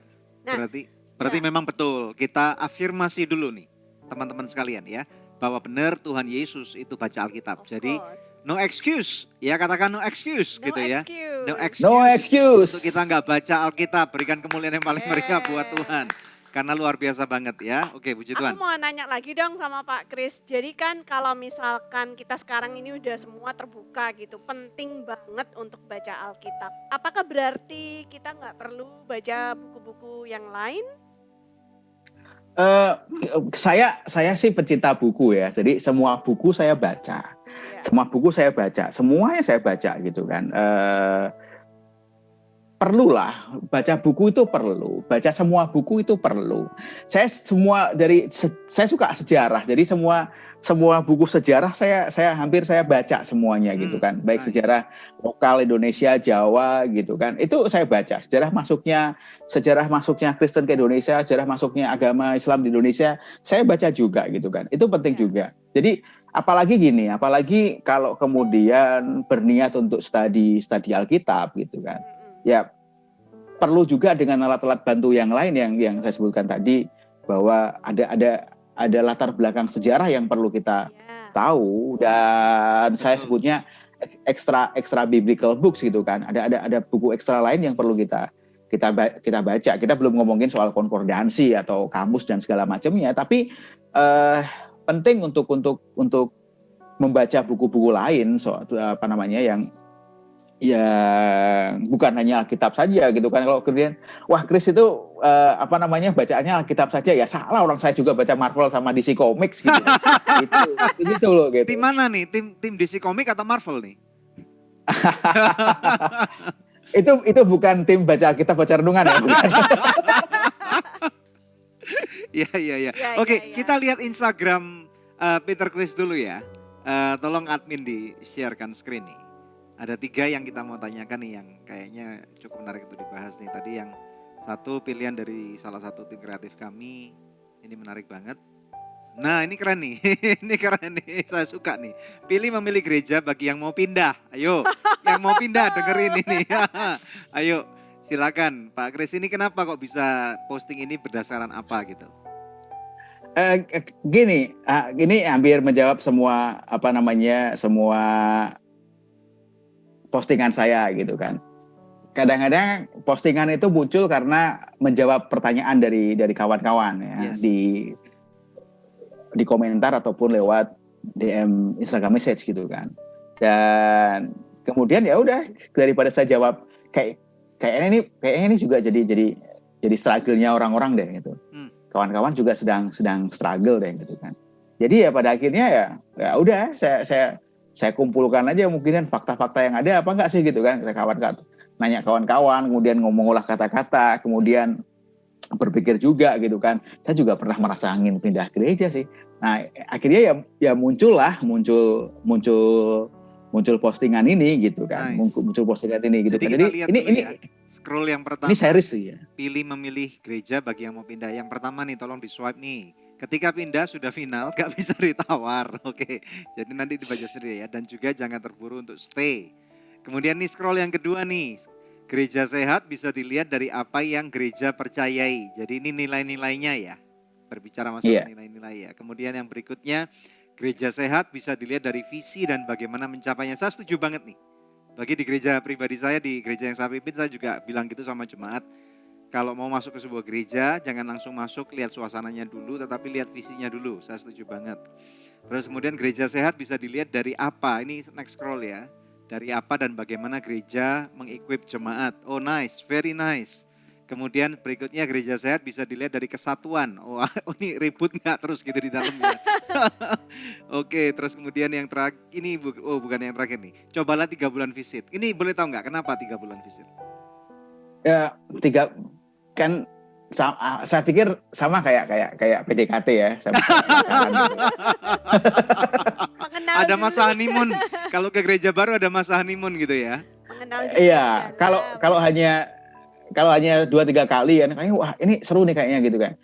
Berarti memang betul. Kita afirmasi dulu nih teman-teman sekalian ya, bahwa benar Tuhan Yesus itu baca Alkitab. Jadi no excuse, ya katakan no excuse gitu ya. No excuse untuk kita nggak baca Alkitab. Berikan kemuliaan yang paling meriah buat Tuhan. Karena luar biasa banget ya. Oke, puji Tuhan. Aku mau nanya lagi dong sama Pak Kris. Jadi kan kalau misalkan kita sekarang ini udah semua terbuka gitu, penting banget untuk baca Alkitab. Apakah berarti kita nggak perlu baca buku-buku yang lain? Saya sih pecinta buku ya. Jadi semua buku saya baca. Semuanya saya baca gitu kan. Perlulah baca buku itu perlu, baca semua buku itu perlu. Saya suka sejarah, jadi semua buku sejarah hampir saya baca semuanya gitu kan, baik sejarah lokal Indonesia, Jawa gitu kan, itu saya baca. Sejarah masuknya Kristen ke Indonesia, sejarah masuknya agama Islam di Indonesia, saya baca juga gitu kan. Itu penting juga. Jadi apalagi kalau kemudian berniat untuk studi Alkitab gitu kan. Ya perlu juga dengan alat-alat bantu yang lain yang saya sebutkan tadi, bahwa ada latar belakang sejarah yang perlu kita tahu, dan saya sebutnya extra biblical books gitu kan. Ada buku ekstra lain yang perlu kita baca. Kita belum ngomongin soal konkordansi atau kamus dan segala macamnya, tapi penting untuk membaca buku-buku lain yang Ya, bukan hanya Alkitab saja gitu kan. Kalau kemudian, wah Chris itu bacaannya Alkitab saja, ya salah, orang saya juga baca Marvel sama DC Comics gitu kan. Itu loh gitu. Tim mana nih? Tim DC Comics atau Marvel nih? Itu bukan tim baca Alkitab baca renungan ya, bukan. Iya. Ya, Oke, ya. kita lihat Instagram Peter Chris dulu ya. Tolong admin di-sharekan screen nih. Ada 3 yang kita mau tanyakan nih yang kayaknya cukup menarik untuk dibahas nih. Tadi yang satu pilihan dari salah satu tim kreatif kami, ini menarik banget. Nah ini keren nih, ini keren nih, saya suka nih. Pilih memilih gereja bagi yang mau pindah. Ayo, yang mau pindah dengerin ini. Ayo, silakan Pak Chris, ini kenapa kok bisa posting ini berdasarkan apa gitu? Gini hampir menjawab semua semua postingan saya gitu kan. Kadang-kadang postingan itu muncul karena menjawab pertanyaan dari kawan-kawan ya, Yes. di komentar ataupun lewat DM Instagram message gitu kan. Dan kemudian ya udah, daripada saya jawab kayaknya ini juga jadi struggle-nya orang-orang deh gitu. Kawan-kawan juga sedang struggle deh gitu kan. Jadi ya pada akhirnya ya udah saya kumpulkan aja mungkin fakta-fakta yang ada apa enggak sih gitu kan. Nanya kawan-kawan, kemudian ngomong olah kata-kata, kemudian berpikir juga gitu kan. Saya juga pernah merasa ingin pindah gereja sih. Nah, akhirnya ya muncul postingan ini gitu kan. Nice. Muncul postingan ini gitu. Jadi Kan. kita lihat Ini dulu ya. Scroll yang pertama. ini series sih ya. Pilih memilih gereja bagi yang mau pindah. Yang pertama nih, tolong di swipe nih. Ketika pindah sudah final, gak bisa ditawar. Oke, jadi nanti dibaca sendiri ya. Dan juga jangan terburu untuk stay. Kemudian nih scroll yang kedua nih. Gereja sehat bisa dilihat dari apa yang gereja percayai. Jadi ini nilai-nilainya ya. Berbicara masalah nilai-nilai ya. Kemudian yang berikutnya, gereja sehat bisa dilihat dari visi dan bagaimana mencapainya. Saya setuju banget nih. Bagi di gereja pribadi saya, di gereja yang saya pimpin, saya juga bilang gitu sama jemaat. Kalau mau masuk ke sebuah gereja, jangan langsung masuk, lihat suasananya dulu, tetapi lihat visinya dulu. Saya setuju banget. Terus kemudian gereja sehat bisa dilihat dari apa. Ini next scroll ya. Dari apa dan bagaimana gereja mengequip jemaat. Oh nice, very nice. Kemudian berikutnya gereja sehat bisa dilihat dari kesatuan. Oh ini ribut nggak terus gitu di dalam ya. Oke, terus kemudian yang terakhir, ini bukan yang terakhir nih. Cobalah 3 bulan visit. Ini boleh tahu nggak kenapa 3 bulan visit? Ya, 3 kan saya pikir sama kayak PDKT ya. Mengenal Ada dulu. masa honeymoon. Kalau ke gereja baru ada masa honeymoon gitu ya. Mengenal dulu Iya, dalam. kalau hanya 2-3 kali ya, kayaknya wah ini seru nih kayaknya gitu kan.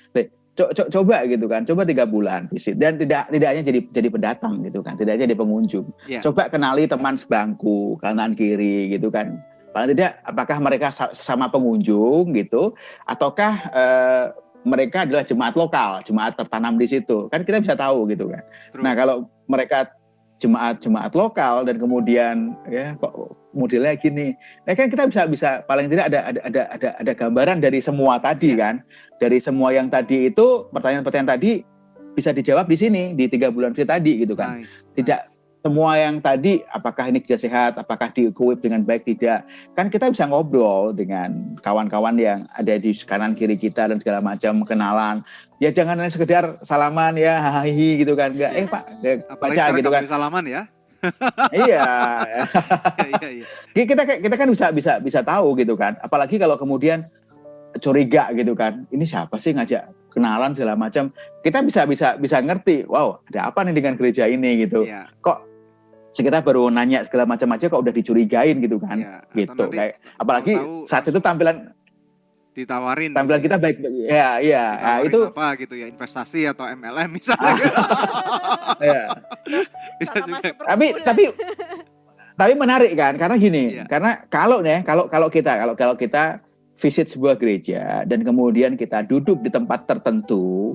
Coba gitu kan, coba 3 bulan visit dan tidak hanya jadi pendatang gitu kan, tidak hanya jadi pengunjung. Yeah. Coba kenali teman sebangku kanan kiri gitu kan. Paling tidak apakah mereka sama pengunjung gitu, ataukah mereka adalah jemaat lokal, jemaat tertanam di situ. Kan kita bisa tahu gitu kan. True. Nah, kalau mereka jemaat lokal dan kemudian ya kok modelnya gini, nah kan kita bisa paling tidak ada gambaran dari semua tadi kan, dari semua yang tadi itu pertanyaan-pertanyaan tadi bisa dijawab di sini di 3 bulan visit tadi gitu kan. Nice. Tidak semua yang tadi apakah ini gereja sehat, apakah di-equip dengan baik, tidak. Kan kita bisa ngobrol dengan kawan-kawan yang ada di kanan kiri kita dan segala macam, kenalan. Ya jangan hanya sekedar salaman ya hahihi gitu kan. Enggak Pak, Apalagi baca sekarang gitu nggak kan. boleh salaman ya. Iya. Iya. Kita kan bisa tahu gitu kan. Apalagi kalau kemudian curiga gitu kan. Ini siapa sih ngajak kenalan segala macam. Kita bisa ngerti. Wow, ada apa nih dengan gereja ini gitu. Iya. Kok sekitar baru nanya segala macam aja kok udah dicurigain gitu kan. Iya. Atau Gitu. nanti Kayak apalagi tahu-tahu saat itu tampilan ditawarin kita baik. Ya, ditawarin itu apa gitu ya, investasi atau MLM misalnya. ya. Bisa Sama juga. seperkumpulan. Tapi menarik kan, karena gini, Iya. karena kalau kita visit sebuah gereja dan kemudian kita duduk di tempat tertentu,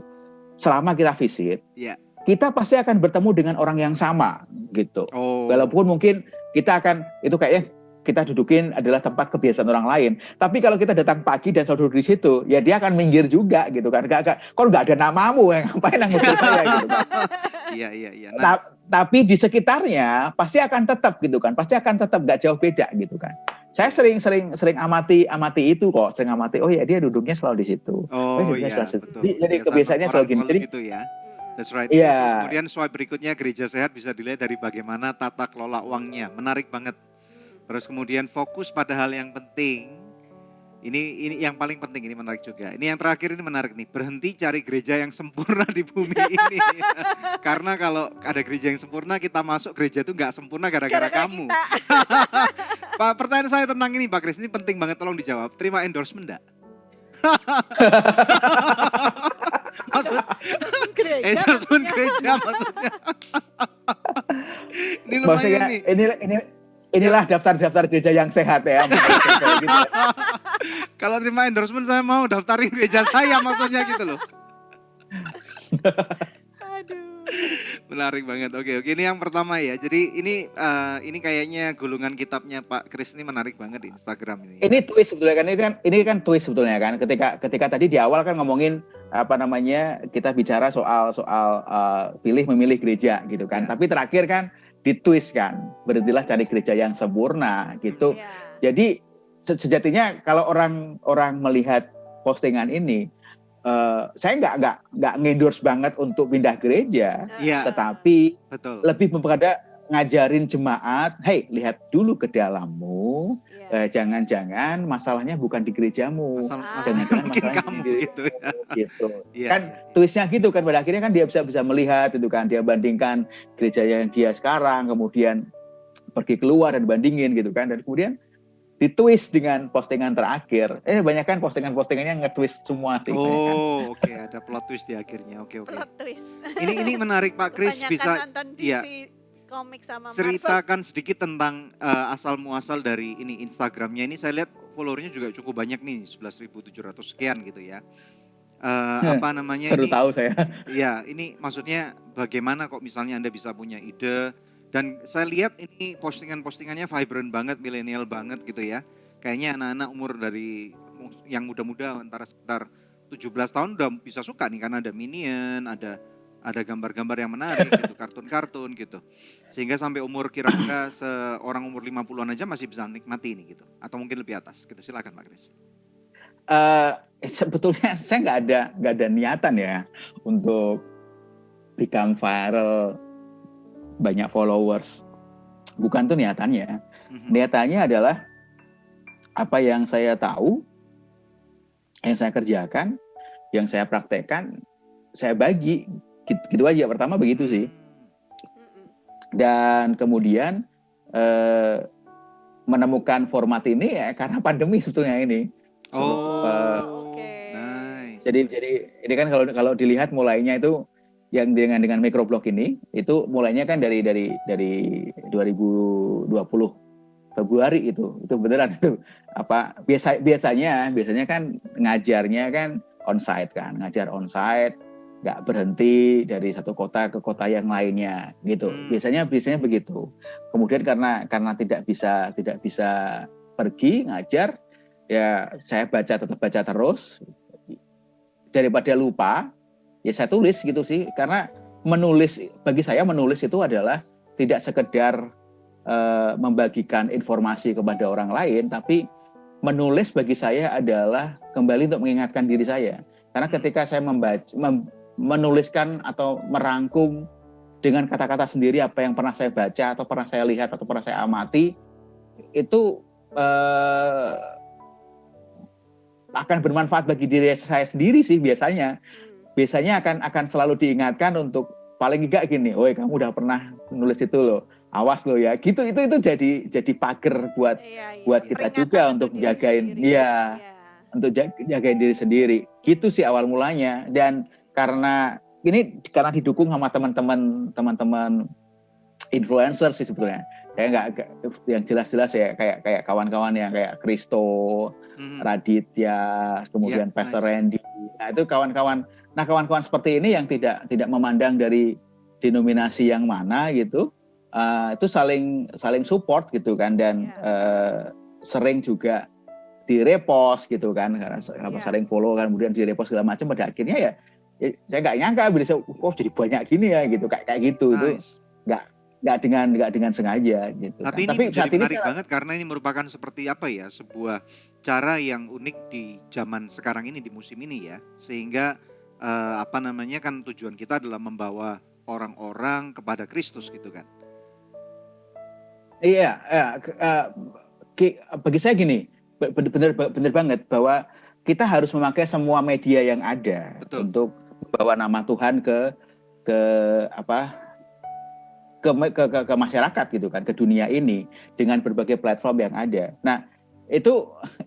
selama kita visit, Iya. kita pasti akan bertemu dengan orang yang sama gitu. Oh. Walaupun mungkin kita akan itu kayaknya kita dudukin adalah tempat kebiasaan orang lain. Tapi kalau kita datang pagi dan selalu duduk di situ, ya dia akan minggir juga gitu kan. Kok nggak ada namamu, yang ngapain ngusir saya gitu kan. Iya. Nah, tapi di sekitarnya pasti akan tetap gitu kan, pasti akan tetap gak jauh beda gitu kan. Saya sering amati itu kok, sering amati. Oh ya, dia duduknya selalu di situ. Oh Duduknya iya, selalu betul. jadi kebiasaannya selalu gini. Jadi gitu ya. That's right. iya. Terus kemudian slide berikutnya gereja sehat bisa dilihat dari bagaimana tata kelola uangnya. Menarik banget. Terus kemudian fokus pada hal yang penting. Ini yang paling penting, ini menarik juga. Ini yang terakhir ini menarik nih. Berhenti cari gereja yang sempurna di bumi ini. Karena kalau ada gereja yang sempurna, kita masuk gereja itu nggak sempurna gara-gara kamu. Pak, pertanyaan saya tentang ini Pak Kris, ini penting banget, tolong dijawab. Terima endorsement enggak? Endorsement gereja maksudnya. Ini lumayan maksudnya nih. Inilah daftar gereja yang sehat ya. Kalau terima endorsement saya mau daftarin gereja saya maksudnya gitu loh. Aduh. Menarik banget. Oke, ini yang pertama ya. Jadi ini kayaknya gulungan kitabnya Pak Kris ini menarik banget di Instagram ini. Ini twist sebetulnya kan, ini kan twist sebetulnya kan. Ketika tadi di awal kan ngomongin kita bicara soal pilih memilih gereja gitu kan. Ya. Tapi terakhir kan ditwist kan, berhentilah cari gereja yang sempurna gitu. Ya. Jadi sejatinya kalau orang melihat postingan ini, saya nggak endorse banget untuk pindah gereja, Iya. tetapi Betul. lebih kepada ngajarin jemaat, hey lihat dulu ke dalammu, jangan-jangan masalahnya bukan di gerejamu, jangan-jangan mungkin masalahnya kamu di diri gitu ya. gitu. Iya, Kan twistnya gitu kan, pada akhirnya kan dia bisa melihat itu kan, dia bandingkan gereja yang dia sekarang, kemudian pergi keluar dan bandingin gitu kan, dan kemudian ditwist dengan postingan terakhir. Banyak kan postingan-postingannya nge-twist semua sih. Oh, oke, ada plot twist di akhirnya. Oke. Plot twist. Ini menarik Pak Kris, Kebanyakan bisa nonton iya. DC komik sama Marvel. ceritakan sedikit tentang asal muasal dari ini Instagramnya. Ini saya lihat followernya juga cukup banyak nih, 11.700 sekian gitu ya. Apa namanya Baru ini? tahu saya. Iya, ini maksudnya bagaimana kok misalnya Anda bisa punya ide. Dan saya lihat ini postingan-postingannya vibrant banget, milenial banget gitu ya. Kayaknya anak-anak umur dari yang muda-muda antara sekitar 17 tahun udah bisa suka nih, karena ada Minion, ada gambar-gambar yang menarik gitu, kartun-kartun gitu. Sehingga sampai umur kira-kira seorang umur 50-an aja masih bisa menikmati ini gitu. Atau mungkin lebih atas gitu. Silakan Pak Kris. Sebetulnya saya nggak ada niatan ya untuk become viral, banyak followers. Bukan tuh niatannya. Niatannya adalah apa yang saya tahu, yang saya kerjakan, yang saya praktekkan, saya bagi. Gitu aja, pertama begitu sih. Dan kemudian menemukan format ini ya karena pandemi sebetulnya ini. Nice. Jadi ini kan kalau dilihat mulainya itu yang dengan microblog ini, itu mulainya kan dari 2020 Februari itu beneran itu biasanya kan ngajarnya kan onsite kan, ngajar onsite, nggak berhenti dari satu kota ke kota yang lainnya gitu. Biasanya begitu. Kemudian karena tidak bisa pergi ngajar, ya saya tetap baca terus, daripada lupa ya saya tulis gitu sih. Karena bagi saya menulis itu adalah tidak sekedar membagikan informasi kepada orang lain, tapi menulis bagi saya adalah kembali untuk mengingatkan diri saya. Karena ketika saya menuliskan atau merangkum dengan kata-kata sendiri apa yang pernah saya baca atau pernah saya lihat atau pernah saya amati, itu akan bermanfaat bagi diri saya sendiri sih biasanya. Biasanya akan selalu diingatkan untuk paling enggak gini, "Woi, kamu udah pernah nulis itu loh. Awas loh ya." Gitu itu jadi pagar buat kita juga untuk jagain untuk jagain diri sendiri. Gitu sih awal mulanya. Dan karena didukung sama teman-teman influencer sih sebetulnya. Kayak nggak yang jelas-jelas ya, kayak kawan-kawan yang kayak Kristo, Raditya, kemudian Pastor Randy. Nah, itu kawan-kawan seperti ini yang tidak memandang dari denominasi yang mana gitu. Itu saling support gitu kan, dan sering juga di-repost gitu kan, karena sering follow kan, kemudian di-repost segala macam. Pada akhirnya ya saya nggak nyangka bisa jadi banyak gini ya gitu, kayak gitu. Nice. nggak dengan sengaja gitu. Tapi kan. ini Saat menjadi ini menarik banget karena ini merupakan seperti apa ya, sebuah cara yang unik di zaman sekarang ini, di musim ini ya. Sehingga kan tujuan kita adalah membawa orang-orang kepada Kristus gitu kan. iya, bagi saya gini, benar banget bahwa kita harus memakai semua media yang ada. Betul. Untuk membawa nama Tuhan ke masyarakat gitu kan, ke dunia ini dengan berbagai platform yang ada. Nah,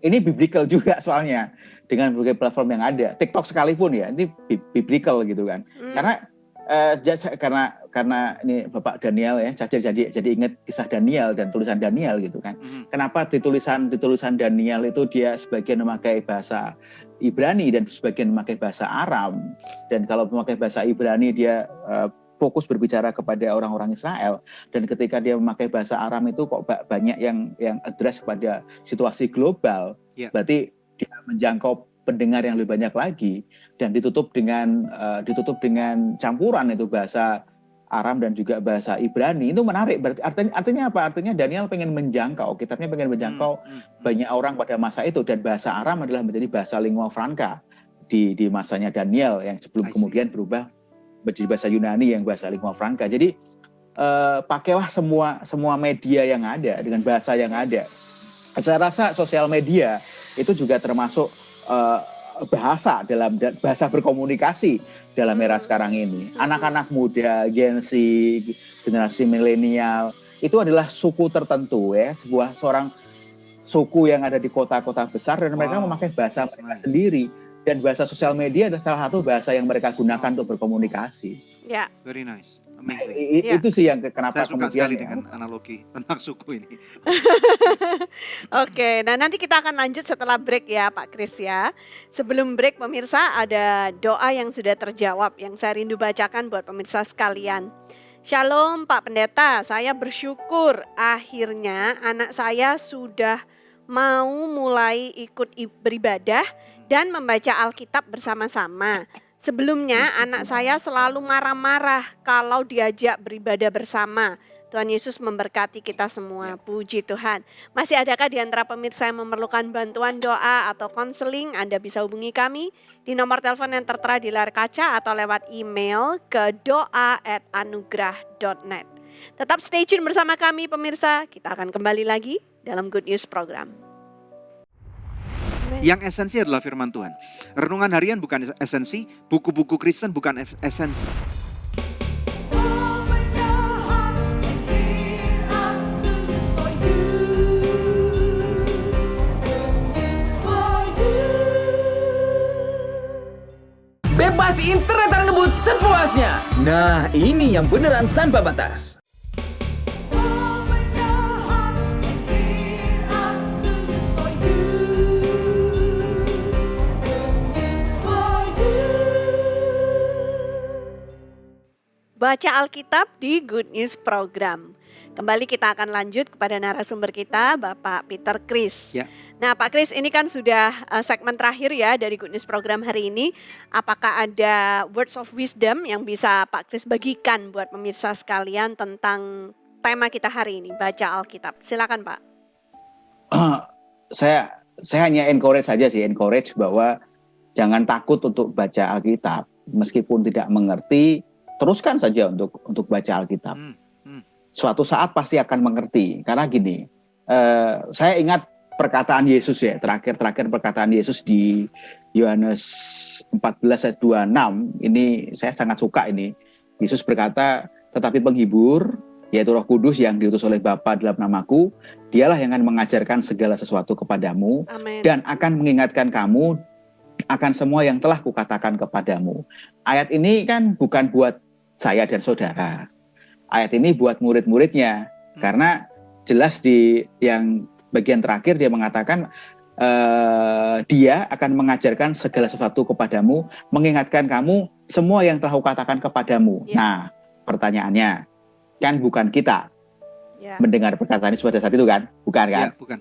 ini biblical juga soalnya, dengan berbagai platform yang ada. TikTok sekalipun ya, ini biblical gitu kan. Karena ini Bapak Daniel ya, saya jadi ingat kisah Daniel dan tulisan Daniel gitu kan. Kenapa di tulisan Daniel itu dia sebagian memakai bahasa Ibrani dan sebagian memakai bahasa Aram. Dan kalau memakai bahasa Ibrani dia fokus berbicara kepada orang-orang Israel, dan ketika dia memakai bahasa Aram itu kok banyak yang address kepada situasi global. Berarti dia menjangkau pendengar yang lebih banyak lagi, dan ditutup dengan campuran itu bahasa Aram dan juga bahasa Ibrani. Itu menarik. Berarti artinya apa? Artinya Daniel pengen menjangkau, kitabnya pengen menjangkau banyak orang pada masa itu, dan bahasa Aram adalah menjadi bahasa lingua franca di masanya Daniel yang sebelum kemudian berubah menjadi bahasa Yunani yang bahasa lingua franca. Jadi pakailah semua media yang ada dengan bahasa yang ada. Saya rasa sosial media itu juga termasuk bahasa berkomunikasi dalam era sekarang ini. Anak-anak muda, Gen Z, generasi milenial, itu adalah suku tertentu ya, seorang suku yang ada di kota-kota besar, dan mereka memakai bahasa mereka sendiri, dan bahasa sosial media adalah salah satu bahasa yang mereka gunakan untuk berkomunikasi. Ya. Very nice. Amazing. Itu sih yang kenapa saya suka kemudian sekali dengan analogi tentang suku ini. Oke, nah nanti kita akan lanjut setelah break ya Pak Kris ya. Sebelum break pemirsa, ada doa yang sudah terjawab yang saya rindu bacakan buat pemirsa sekalian. Shalom Pak Pendeta, saya bersyukur akhirnya anak saya sudah mau mulai ikut beribadah dan membaca Alkitab bersama-sama. Sebelumnya anak saya selalu marah-marah kalau diajak beribadah bersama. Tuhan Yesus memberkati kita semua. Puji Tuhan. Masih adakah di antara pemirsa yang memerlukan bantuan doa atau konseling? Anda bisa hubungi kami di nomor telepon yang tertera di layar kaca atau lewat email ke doa@anugrah.net. Tetap stay tune bersama kami pemirsa. Kita akan kembali lagi dalam Good News Program. Yang esensi adalah firman Tuhan. Renungan harian bukan esensi, buku-buku Kristen bukan esensi. Bebas internet dan ngebut sepuasnya. Nah, ini yang beneran tanpa batas. Baca Alkitab di Good News Program. Kembali kita akan lanjut kepada narasumber kita, Bapak Peter Kris. Ya. Nah Pak Kris, ini kan sudah segmen terakhir ya dari Good News Program hari ini. Apakah ada words of wisdom yang bisa Pak Kris bagikan buat pemirsa sekalian tentang tema kita hari ini, baca Alkitab? Silakan Pak. Saya hanya encourage bahwa jangan takut untuk baca Alkitab. Meskipun tidak mengerti, teruskan saja untuk baca Alkitab. Suatu saat pasti akan mengerti. Karena gini, saya ingat perkataan Yesus ya, terakhir perkataan Yesus di Yohanes 14 ayat 26. Ini saya sangat suka ini. Yesus berkata, tetapi penghibur, yaitu Roh Kudus yang diutus oleh Bapa dalam namaku, dialah yang akan mengajarkan segala sesuatu kepadamu. Amen. Dan akan mengingatkan kamu akan semua yang telah kukatakan kepadamu. Ayat ini kan bukan buat saya dan saudara. Ayat ini buat murid-muridnya. Karena jelas di yang bagian terakhir dia mengatakan dia akan mengajarkan segala sesuatu kepadamu, mengingatkan kamu semua yang telah kukatakan kepadamu. Ya. Nah, pertanyaannya, kan bukan kita mendengar perkataan ini pada saat itu kan? Bukan kan? Ya, bukan.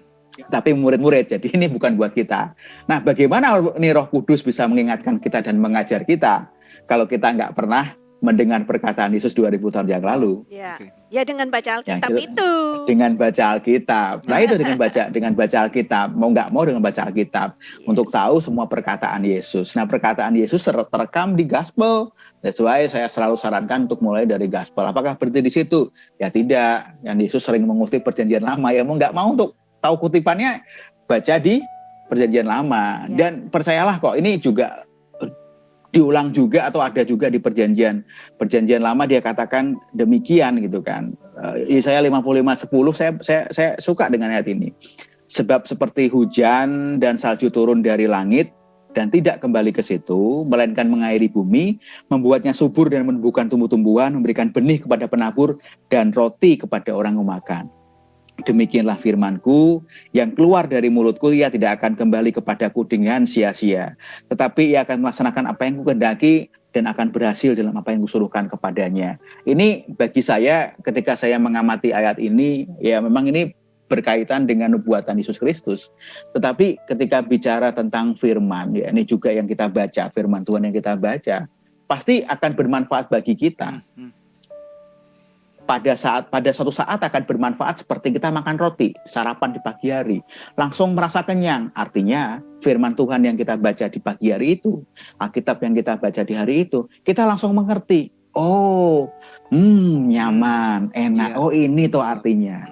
Tapi murid-murid, jadi ini bukan buat kita. Nah, bagaimana ini Roh Kudus bisa mengingatkan kita dan mengajar kita kalau kita nggak pernah mendengar perkataan Yesus 2000 tahun yang lalu. Ya, Oke. ya dengan baca Alkitab Yang itu. Dengan baca Alkitab. Nah itu dengan baca Alkitab. Mau nggak mau dengan baca Alkitab. Untuk tahu semua perkataan Yesus. Nah perkataan Yesus terekam di Gospel. That's why saya selalu sarankan untuk mulai dari Gospel. Apakah berhenti di situ? Ya tidak. Yang Yesus sering mengutip perjanjian lama. Ya mau nggak mau untuk tahu kutipannya, baca di perjanjian lama. Ya. Dan percayalah kok ini juga diulang juga atau ada juga di perjanjian lama dia katakan demikian gitu kan. Yesaya 55:10 saya suka dengan ayat ini. Sebab seperti hujan dan salju turun dari langit dan tidak kembali ke situ, melainkan mengairi bumi, membuatnya subur dan menumbuhkan tumbuh-tumbuhan, memberikan benih kepada penabur dan roti kepada orang yang memakan. Demikianlah firman-Ku yang keluar dari mulutku, ia tidak akan kembali kepadaku dengan sia-sia. Tetapi ia akan melaksanakan apa yang Kukehendaki dan akan berhasil dalam apa yang Kusuruhkan kepadanya. Ini bagi saya ketika saya mengamati ayat ini, ya memang ini berkaitan dengan nubuatan Yesus Kristus. Tetapi ketika bicara tentang firman, ya ini juga yang kita baca, firman Tuhan yang kita baca, pasti akan bermanfaat bagi kita. Pada suatu saat akan bermanfaat seperti kita makan roti, sarapan di pagi hari. Langsung merasa kenyang. Artinya firman Tuhan yang kita baca di pagi hari itu, Alkitab yang kita baca di hari itu, kita langsung mengerti. Oh, nyaman, enak. Oh ini tuh artinya.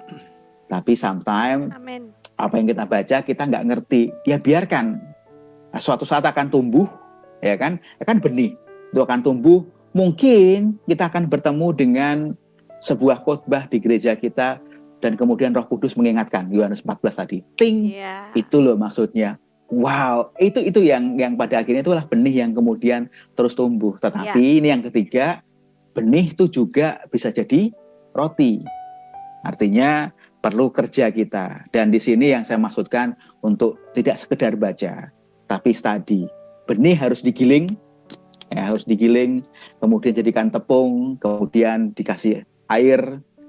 Tapi sometimes Amin. apa yang kita baca kita nggak ngerti. Ya biarkan. Nah, suatu saat akan tumbuh, ya kan? Akan benih. Itu akan tumbuh. Mungkin kita akan bertemu dengan sebuah khotbah di gereja kita dan kemudian Roh Kudus mengingatkan Yohanes 14 tadi. Ting. Ya. Itu loh maksudnya. Wow, itu yang pada akhirnya itulah benih yang kemudian terus tumbuh. Tetapi ini yang ketiga, benih itu juga bisa jadi roti. Artinya perlu kerja kita. Dan di sini yang saya maksudkan untuk tidak sekedar baca, tapi study. Benih harus digiling, kemudian jadikan tepung, kemudian dikasih air,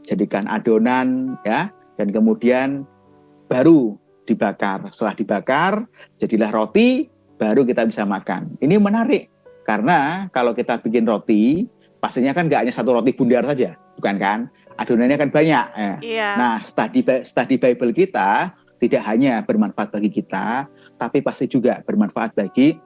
jadikan adonan, ya, dan kemudian baru dibakar. Setelah dibakar, jadilah roti, baru kita bisa makan. Ini menarik, karena kalau kita bikin roti, pastinya kan nggak hanya satu roti bundar saja, bukan kan? Adonannya kan banyak. Iya. Nah, study Bible kita tidak hanya bermanfaat bagi kita, tapi pasti juga bermanfaat bagi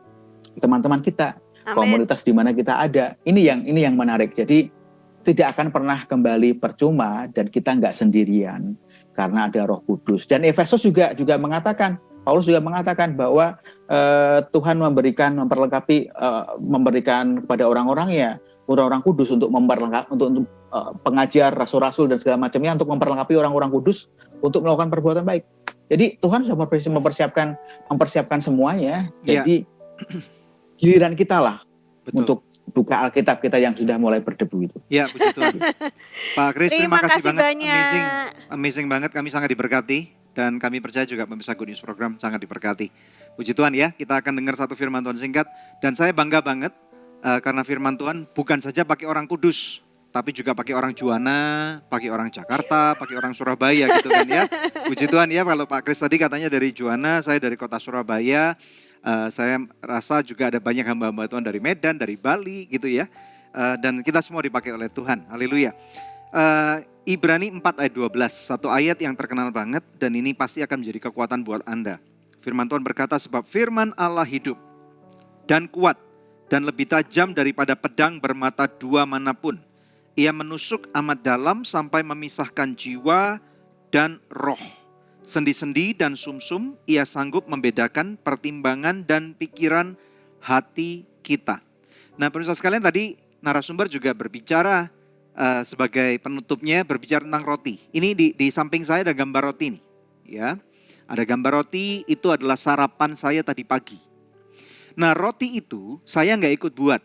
teman-teman kita, Amin. komunitas di mana kita ada. Ini yang menarik. Jadi tidak akan pernah kembali percuma dan kita nggak sendirian karena ada Roh Kudus. Dan Efesus juga mengatakan, Paulus juga mengatakan bahwa Tuhan memberikan kepada orang-orangnya orang-orang kudus untuk memperlengkapi untuk pengajar, rasul-rasul dan segala macamnya untuk memperlengkapi orang-orang kudus untuk melakukan perbuatan baik. Jadi Tuhan sudah mempersiapkan semuanya. Jadi giliran kita lah. Betul. Untuk buka Alkitab kita yang sudah mulai berdebu itu. Ya, puji Tuhan. Pak Kris, terima kasih banget. banyak. Amazing banget, kami sangat diberkati. Dan kami percaya juga pemirsa Good News Program sangat diberkati. Puji Tuhan ya, kita akan dengar satu firman Tuhan singkat. Dan saya bangga banget karena firman Tuhan bukan saja pakai orang kudus, tapi juga pakai orang Juwana, pakai orang Jakarta, pakai orang Surabaya gitu kan ya. Puji Tuhan ya, kalau Pak Kris tadi katanya dari Juwana, saya dari kota Surabaya. Saya rasa juga ada banyak hamba-hamba Tuhan dari Medan, dari Bali gitu ya. Dan kita semua dipakai oleh Tuhan, haleluya. Ibrani 4 ayat 12, satu ayat yang terkenal banget dan ini pasti akan menjadi kekuatan buat Anda. Firman Tuhan berkata, sebab firman Allah hidup dan kuat dan lebih tajam daripada pedang bermata dua manapun. Ia menusuk amat dalam sampai memisahkan jiwa dan roh. Sendi-sendi dan sumsum, ia sanggup membedakan pertimbangan dan pikiran hati kita. Nah, pemirsa sekalian, tadi narasumber juga berbicara sebagai penutupnya, berbicara tentang roti. Ini di samping saya ada gambar roti nih, ya. Ada gambar roti, itu adalah sarapan saya tadi pagi. Nah, roti itu saya nggak ikut buat.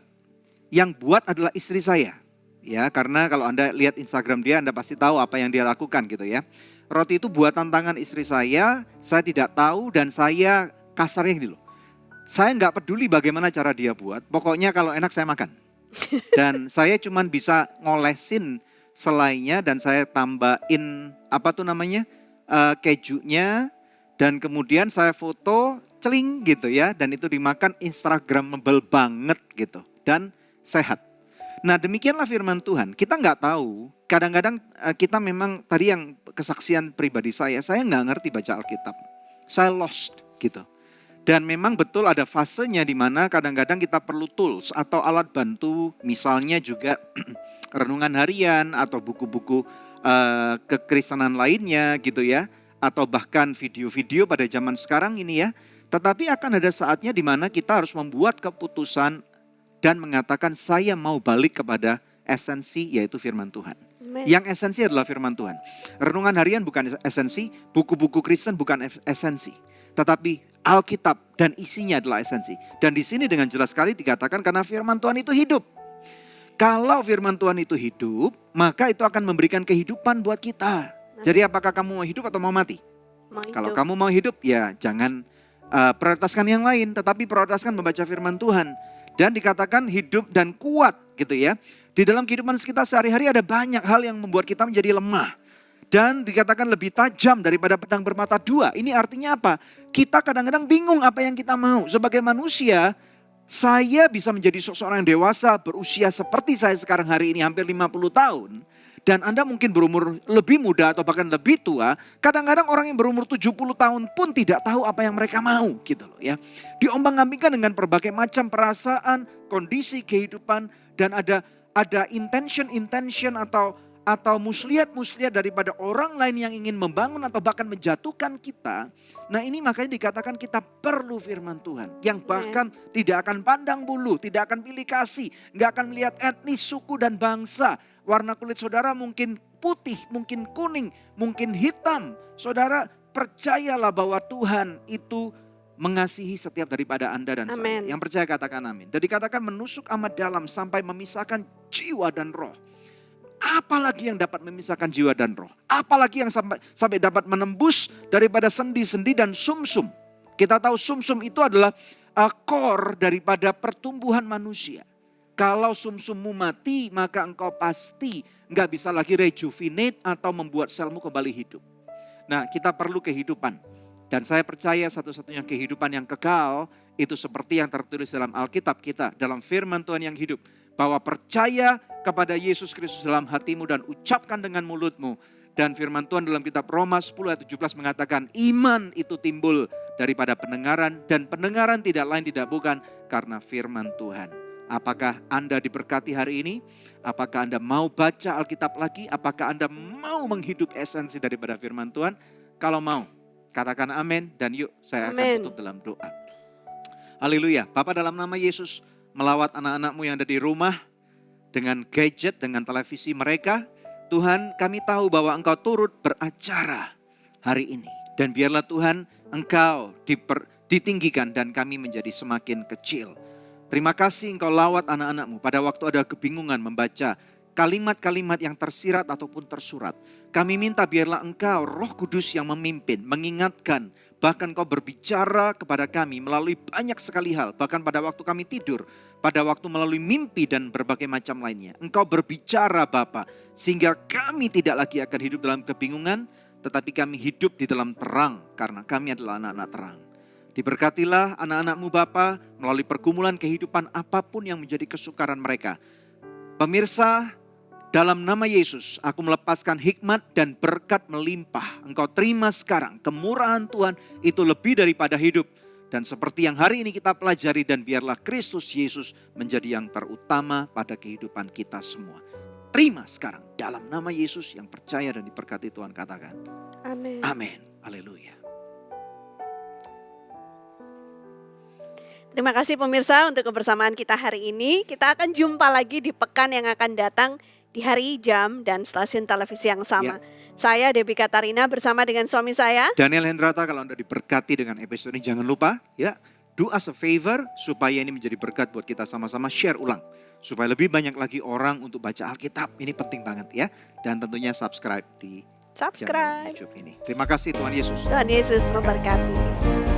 Yang buat adalah istri saya, ya. Karena kalau Anda lihat Instagram dia, Anda pasti tahu apa yang dia lakukan gitu ya. Roti itu buatan tangan istri saya tidak tahu dan saya kasarnya gini loh. Saya nggak peduli bagaimana cara dia buat, pokoknya kalau enak saya makan. Dan saya cuman bisa ngolesin selainya dan saya tambahin kejunya dan kemudian saya foto celing gitu ya. Dan itu dimakan Instagramable banget gitu dan sehat. Nah demikianlah firman Tuhan. Kita nggak tahu, kadang-kadang kita memang tadi yang kesaksian pribadi saya nggak ngerti baca Alkitab. Saya lost gitu. Dan memang betul ada fasenya di mana kadang-kadang kita perlu tools atau alat bantu, misalnya juga renungan harian atau buku-buku kekristenan lainnya gitu ya. Atau bahkan video-video pada zaman sekarang ini ya. Tetapi akan ada saatnya di mana kita harus membuat keputusan dan mengatakan saya mau balik kepada esensi yaitu firman Tuhan. Amen. Yang esensi adalah firman Tuhan. Renungan harian bukan esensi, buku-buku Kristen bukan esensi. Tetapi Alkitab dan isinya adalah esensi. Dan di sini dengan jelas sekali dikatakan karena firman Tuhan itu hidup. Kalau firman Tuhan itu hidup, maka itu akan memberikan kehidupan buat kita. Jadi apakah kamu mau hidup atau mau mati? Mau Kalau hidup. kamu mau hidup ya jangan prioritaskan yang lain. Tetapi prioritaskan membaca firman Tuhan. Dan dikatakan hidup dan kuat gitu ya. Di dalam kehidupan kita sehari-hari ada banyak hal yang membuat kita menjadi lemah. Dan dikatakan lebih tajam daripada pedang bermata dua. Ini artinya apa? Kita kadang-kadang bingung apa yang kita mau. Sebagai manusia, saya bisa menjadi seorang yang dewasa berusia seperti saya sekarang hari ini hampir 50 tahun. Dan Anda mungkin berumur lebih muda atau bahkan lebih tua. Kadang-kadang orang yang berumur 70 tahun pun tidak tahu apa yang mereka mau gitu loh ya. Diombang-ambingkan dengan berbagai macam perasaan, kondisi kehidupan dan ada intention atau muslihat-muslihat daripada orang lain yang ingin membangun atau bahkan menjatuhkan kita. Nah ini makanya dikatakan kita perlu firman Tuhan. Yang bahkan tidak akan pandang bulu, tidak akan pilih kasih. Nggak akan melihat etnis, suku dan bangsa. Warna kulit saudara mungkin putih, mungkin kuning, mungkin hitam. Saudara percayalah bahwa Tuhan itu mengasihi setiap daripada Anda dan saya. Yang percaya katakan amin. Dan dikatakan menusuk amat dalam sampai memisahkan jiwa dan roh. Apalagi yang dapat memisahkan jiwa dan roh. Apalagi yang sampai dapat menembus daripada sendi-sendi dan sumsum. Kita tahu sumsum itu adalah core daripada pertumbuhan manusia. Kalau sumsummu mati maka engkau pasti nggak bisa lagi rejuvenate atau membuat selmu kembali hidup. Nah kita perlu kehidupan. Dan saya percaya satu-satunya kehidupan yang kekal itu seperti yang tertulis dalam Alkitab kita. Dalam firman Tuhan yang hidup. Bahwa percaya kepada Yesus Kristus dalam hatimu dan ucapkan dengan mulutmu. Dan firman Tuhan dalam kitab Roma 10 ayat 17 mengatakan iman itu timbul daripada pendengaran. Dan pendengaran tidak lain tidak bukan karena firman Tuhan. Apakah Anda diberkati hari ini? Apakah Anda mau baca Alkitab lagi? Apakah Anda mau menghidup esensi daripada firman Tuhan? Kalau mau, katakan amin dan yuk saya akan tutup dalam doa. Haleluya. Bapa dalam nama Yesus melawat anak-anakmu yang ada di rumah dengan gadget, dengan televisi mereka. Tuhan kami tahu bahwa Engkau turut beracara hari ini. Dan biarlah Tuhan Engkau ditinggikan dan kami menjadi semakin kecil. Terima kasih Engkau lawat anak-anakmu pada waktu ada kebingungan membaca kalimat-kalimat yang tersirat ataupun tersurat. Kami minta biarlah Engkau Roh Kudus yang memimpin, mengingatkan. Bahkan Engkau berbicara kepada kami melalui banyak sekali hal. Bahkan pada waktu kami tidur, pada waktu melalui mimpi dan berbagai macam lainnya. Engkau berbicara Bapa, sehingga kami tidak lagi akan hidup dalam kebingungan, tetapi kami hidup di dalam terang karena kami adalah anak-anak terang. Diberkatilah anak-anakmu Bapa melalui pergumulan kehidupan apapun yang menjadi kesukaran mereka. Pemirsa, dalam nama Yesus aku melepaskan hikmat dan berkat melimpah. Engkau terima sekarang kemurahan Tuhan itu lebih daripada hidup. Dan seperti yang hari ini kita pelajari dan biarlah Kristus Yesus menjadi yang terutama pada kehidupan kita semua. Terima sekarang dalam nama Yesus yang percaya dan diberkati Tuhan katakan. Amin. Amin. Haleluya. Terima kasih pemirsa untuk kebersamaan kita hari ini. Kita akan jumpa lagi di pekan yang akan datang di hari, jam, dan stasiun televisi yang sama. Saya Debbie Katarina bersama dengan suami saya Daniel Hendrata. Kalau Anda diberkati dengan episode ini jangan lupa ya, do us a favor supaya ini menjadi berkat buat kita sama-sama share ulang. Supaya lebih banyak lagi orang untuk baca Alkitab. Ini penting banget ya. Dan tentunya subscribe di channel YouTube ini. Terima kasih Tuhan Yesus. Tuhan Yesus memberkati.